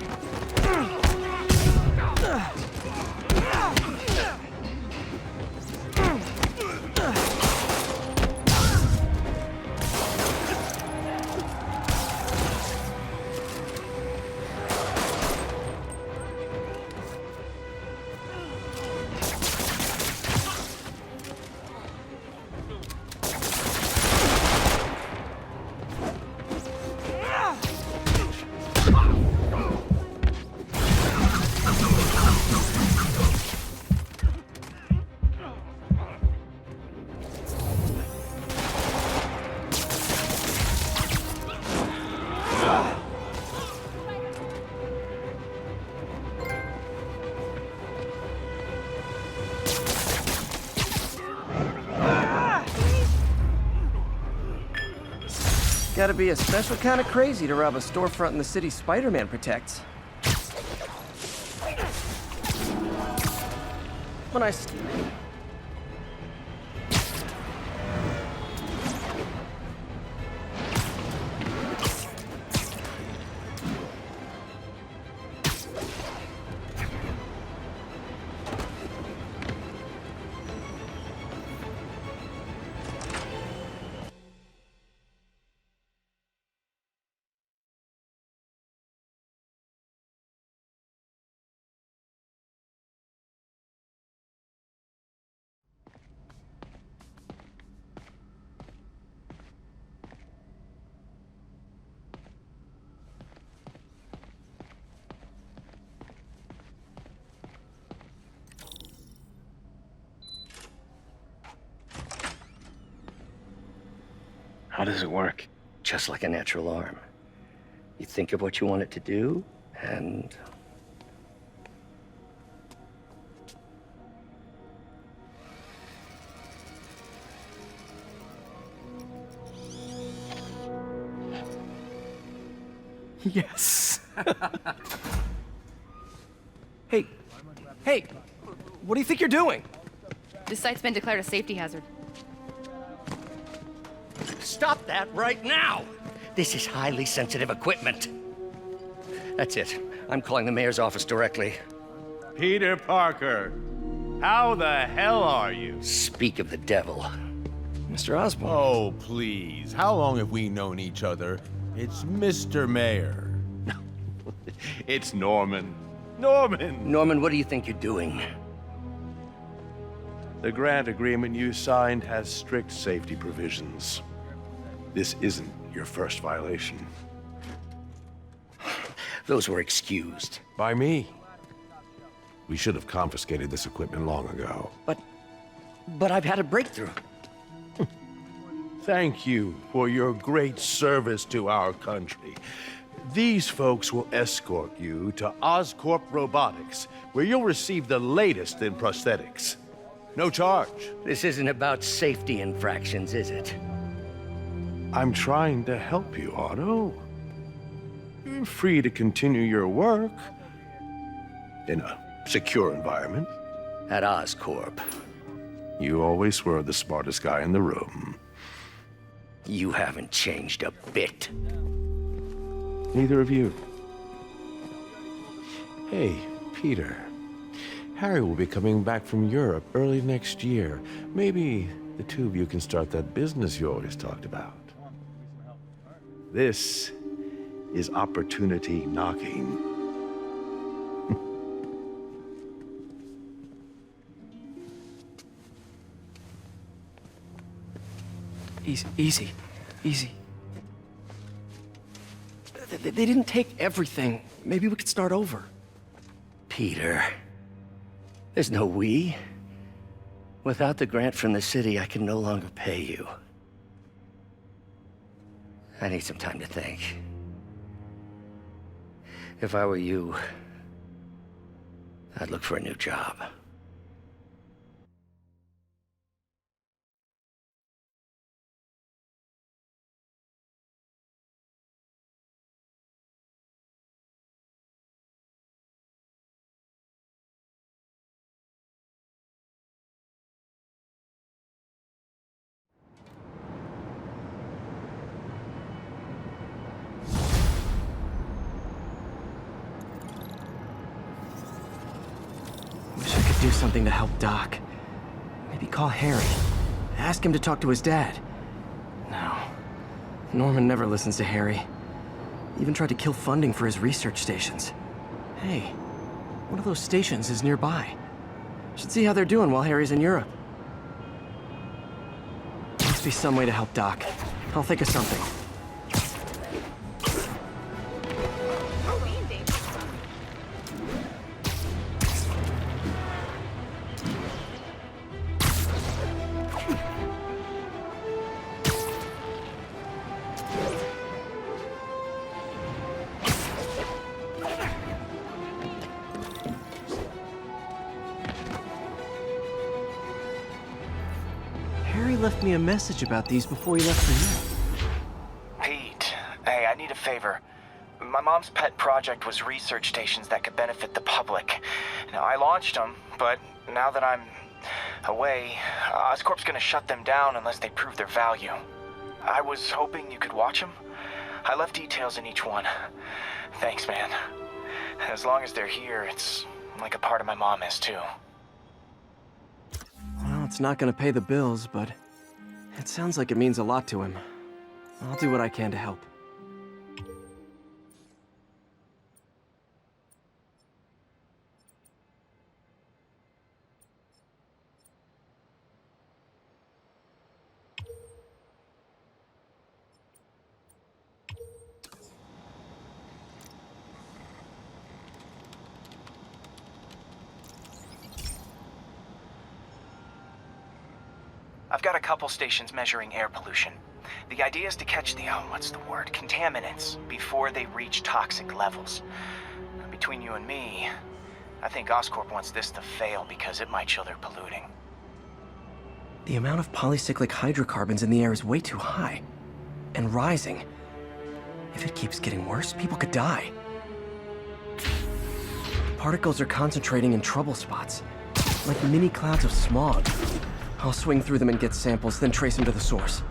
Gotta be a special kind of crazy to rob a storefront in the city Spider-Man protects. When I... How does it work? Just like a natural arm. You think of what you want it to do, and... Yes. Hey, what do you think you're doing? This site's been declared a safety hazard. Stop that right now! This is highly sensitive equipment. That's it. I'm calling the mayor's office directly. Peter Parker, how the hell are you? Speak of the devil. Mr. Osborn. Oh, please. How long have we known each other? It's Mr. Mayor. It's Norman. Norman, what do you think you're doing? The grant agreement you signed has strict safety provisions. This isn't your first violation. Those were excused. By me. We should have confiscated this equipment long ago. But I've had a breakthrough. Thank you for your great service to our country. These folks will escort you to Oscorp Robotics, where you'll receive the latest in prosthetics. No charge. This isn't about safety infractions, is it? I'm trying to help you, Otto. You're free to continue your work in a secure environment. At Oscorp. You always were the smartest guy in the room. You haven't changed a bit. Neither of you. Hey, Peter. Harry will be coming back from Europe early next year. Maybe the two of you can start that business you always talked about. This is opportunity knocking. Easy. They didn't take everything. Maybe we could start over. Peter, there's no we. Without the grant from the city, I can no longer pay you. I need some time to think. If I were you, I'd look for a new job. Do something to help Doc. Maybe call Harry. Ask him to talk to his dad. No. Norman never listens to Harry. Even tried to kill funding for his research stations. Hey, one of those stations is nearby. Should see how they're doing while Harry's in Europe. Must be some way to help Doc. I'll think of something. Harry left me a message about these before he left for you. Pete, favor. My mom's pet project was research stations that could benefit the public. Now, I launched them, but now that I'm away, Oscorp's gonna shut them down unless they prove their value. I was hoping you could watch them. I left details in each one. Thanks, man. As long as they're here, it's like a part of my mom is, too. Well, it's not gonna pay the bills, but it sounds like it means a lot to him. I'll do what I can to help. I've got a couple stations measuring air pollution. The idea is to catch the, contaminants before they reach toxic levels. Between you and me, I think Oscorp wants this to fail because it might show they're polluting. The amount of polycyclic hydrocarbons in the air is way too high. And rising. If it keeps getting worse, people could die. The particles are concentrating in trouble spots, like mini clouds of smog. I'll swing through them and get samples, then trace them to the source.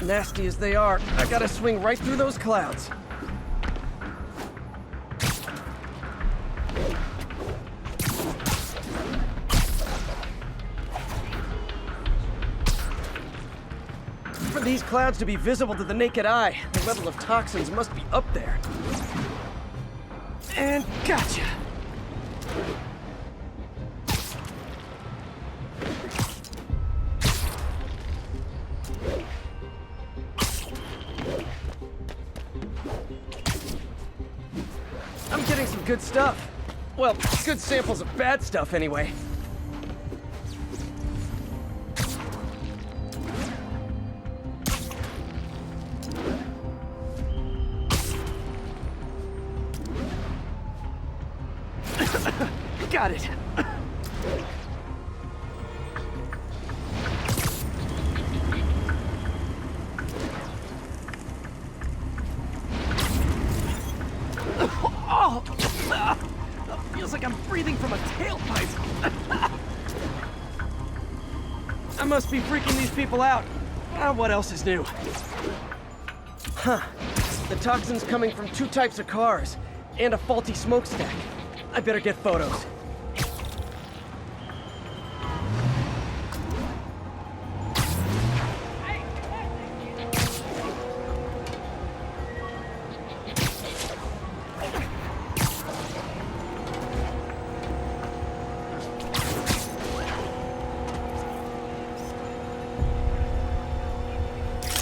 Nasty as they are, I gotta swing right through those clouds. For these clouds to be visible to the naked eye, the level of toxins must be up there. And gotcha! I'm getting some good stuff. Well, good samples of bad stuff anyway. Got it. Oh! Feels like I'm breathing from a tailpipe. I must be freaking these people out. What else is new? Huh. The toxin's coming from 2 types of cars, and a faulty smokestack. I better get photos.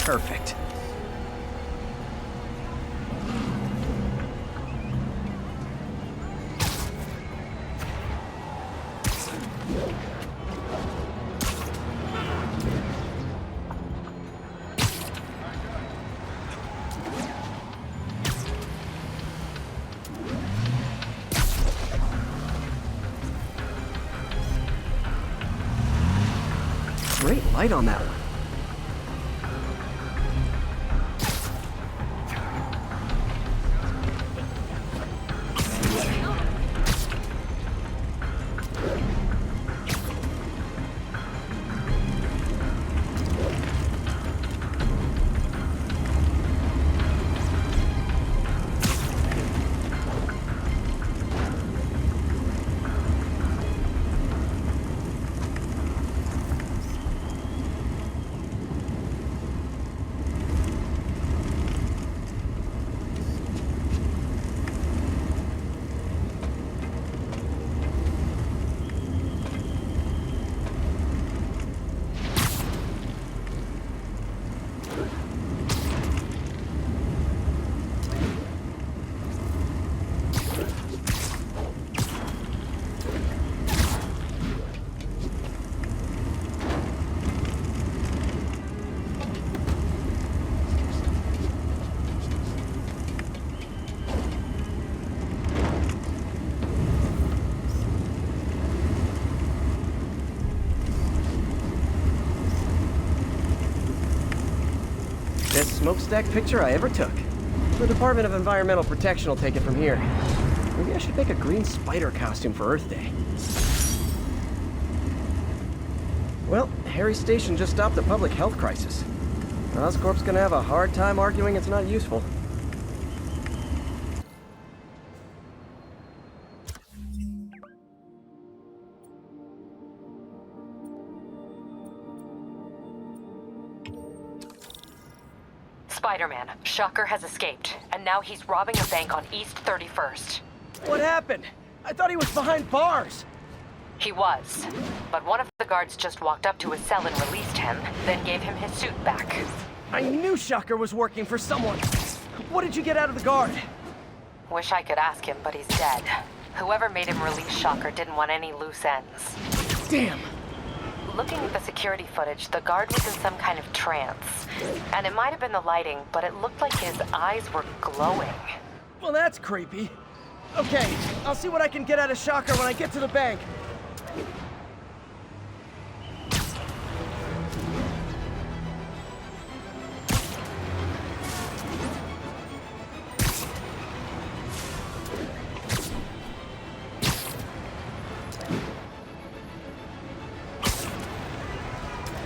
Perfect. Great light on that one. smokestack picture I ever took. The Department of Environmental Protection will take it from here. Maybe I should make a green spider costume for Earth Day. Well, Harry Station just stopped a public health crisis. Oscorp's gonna have a hard time arguing it's not useful. Spider-Man, Shocker has escaped, and now he's robbing a bank on East 31st. What happened? I thought he was behind bars. He was, but one of the guards just walked up to his cell and released him, then gave him his suit back. I knew Shocker was working for someone. What did you get out of the guard? Wish I could ask him, but he's dead. Whoever made him release Shocker didn't want any loose ends. Damn. Looking at the security footage, the guard was in some kind of trance. And it might have been the lighting, but it looked like his eyes were glowing. Well, that's creepy. Okay, I'll see what I can get out of Shocker when I get to the bank.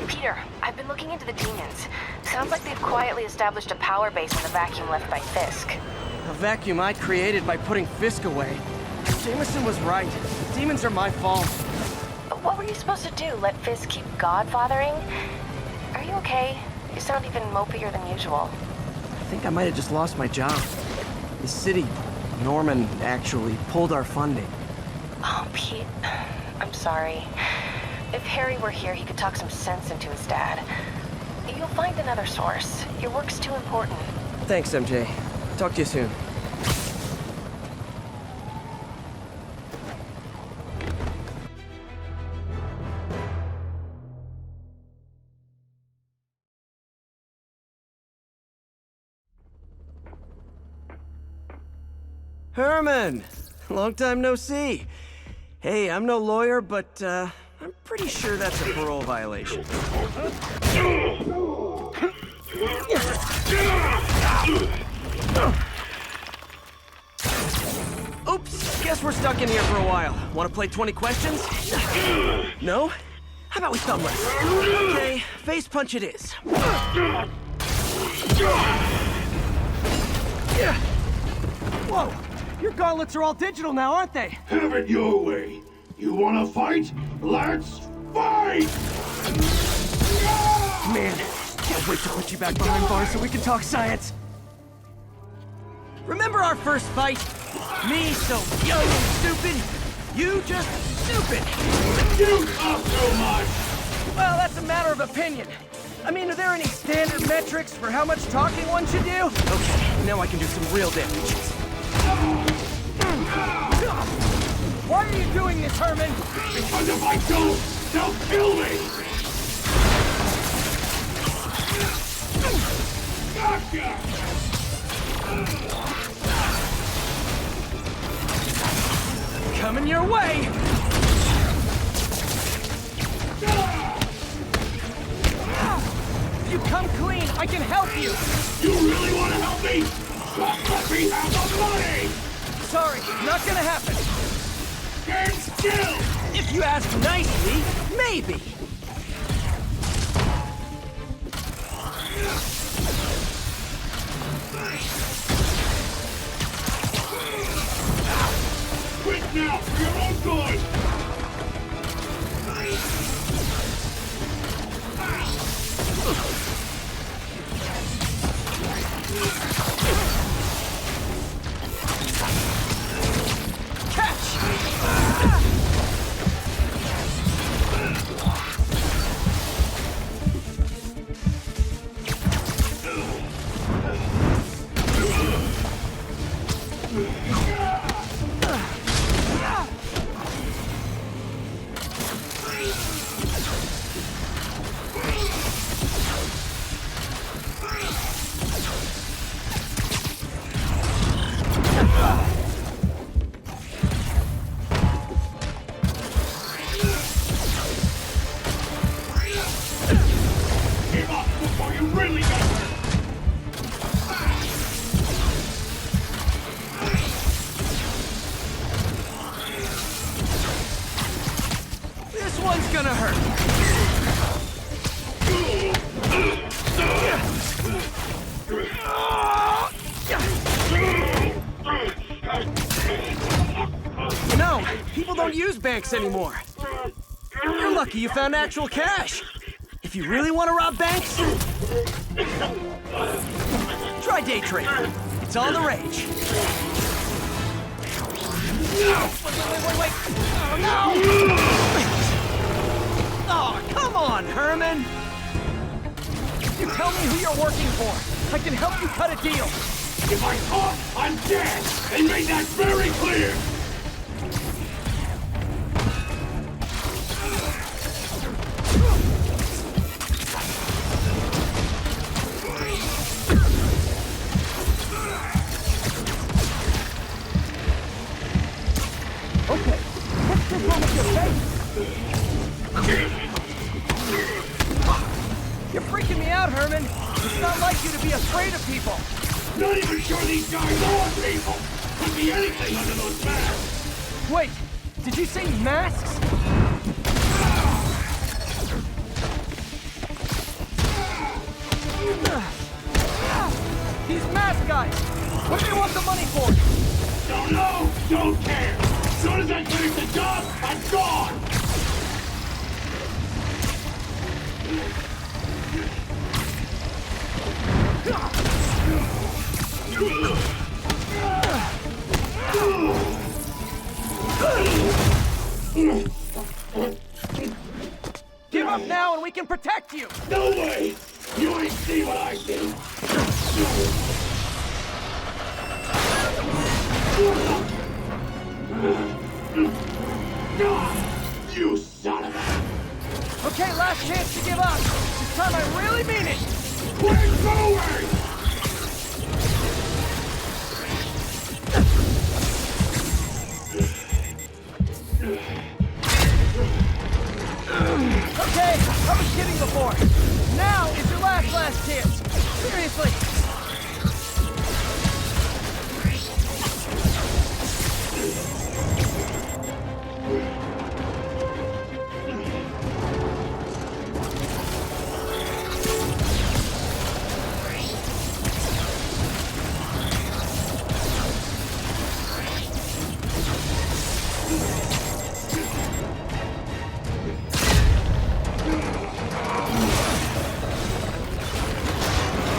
Peter, I've been looking into the demons. Sounds like they've quietly established a power base in the vacuum left by Fisk. A vacuum I created by putting Fisk away. Jameson was right. The demons are my fault. What were you supposed to do? Let Fisk keep godfathering? Are you okay? You sound even mopier than usual. I think I might have just lost my job. The city, Norman, actually pulled our funding. Oh, Pete. I'm sorry. If Harry were here, he could talk some sense into his dad. You'll find another source. Your work's too important. Thanks, MJ. Talk to you soon. Herman! Long time no see. Hey, I'm no lawyer, but, I'm pretty sure that's a parole violation. Oops, guess we're stuck in here for a while. Want to play 20 questions? No? How about we thumb wrestle? Okay, face punch it is. Whoa! Your gauntlets are all digital now, aren't they? Have it your way. You wanna fight? Let's fight! Man, can't wait to put you back behind bars so we can talk science. Remember our first fight? Me so young and stupid, you just stupid. You talk so much! Well, that's a matter of opinion. I mean, are there any standard metrics for how much talking one should do? Okay, now I can do some real damage. Why are you doing this, Herman? Because if I don't, they'll kill me! Gotcha! Coming your way! If you come clean, I can help you! You really want to help me? Just let me have the money! Sorry, not gonna happen. Stand still! If you ask nicely, maybe. Quit now, for your own good! one's gonna hurt! You know, people don't use banks anymore. You're lucky you found actual cash. If you really want to rob banks, try day trading. It's all the rage. Wait. Oh, no! Oh, come on, Herman! You tell me who you're working for. I can help you cut a deal. If I talk, I'm dead! They made that very clear! Okay, what's this one with your face? You're freaking me out, Herman. It's not like you to be afraid of people. Not even sure these guys are people! Could be anything under those masks! Wait, did you say masks? These mask guys! What do they want the money for? Don't know! Don't care! As soon as I finish the job, I'm gone! Give up now and we can protect you! No way! You ain't see what I see! You son of a... Okay, last chance to give up. This time I really mean it! We're going! Okay, I was kidding before. Now is your last chance. Seriously.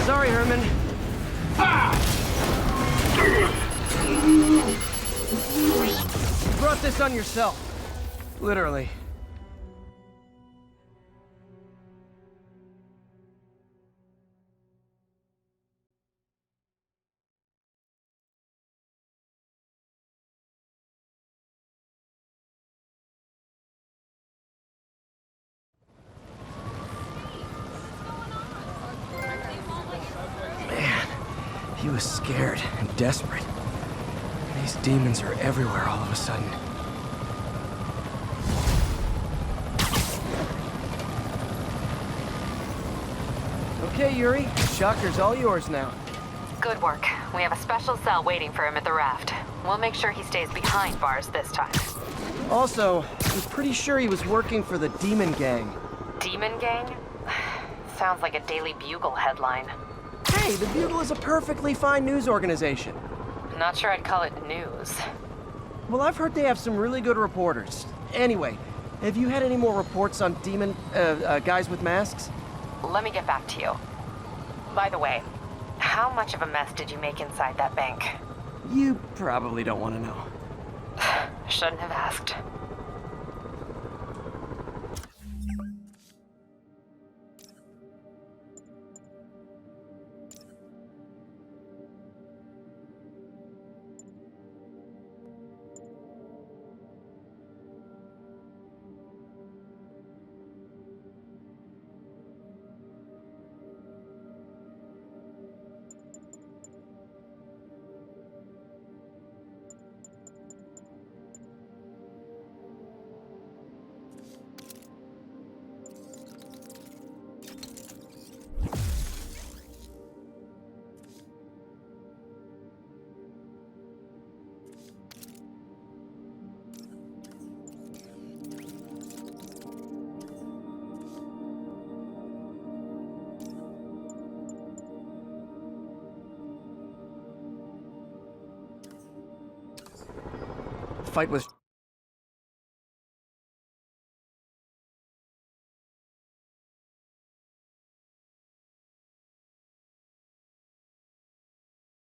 Sorry, Herman. You brought this on yourself. Literally. He was scared and desperate. These demons are everywhere all of a sudden. Okay, Yuri. Shocker's all yours now. Good work. We have a special cell waiting for him at the raft. We'll make sure he stays behind bars this time. Also, I'm pretty sure he was working for the Demon Gang. Demon Gang? Sounds like a Daily Bugle headline. Hey, the Bugle is a perfectly fine news organization. Not sure I'd call it news. Well, I've heard they have some really good reporters. Anyway, have you had any more reports on demon, guys with masks? Let me get back to you. By the way, how much of a mess did you make inside that bank? You probably don't want to know. Shouldn't have asked. fight with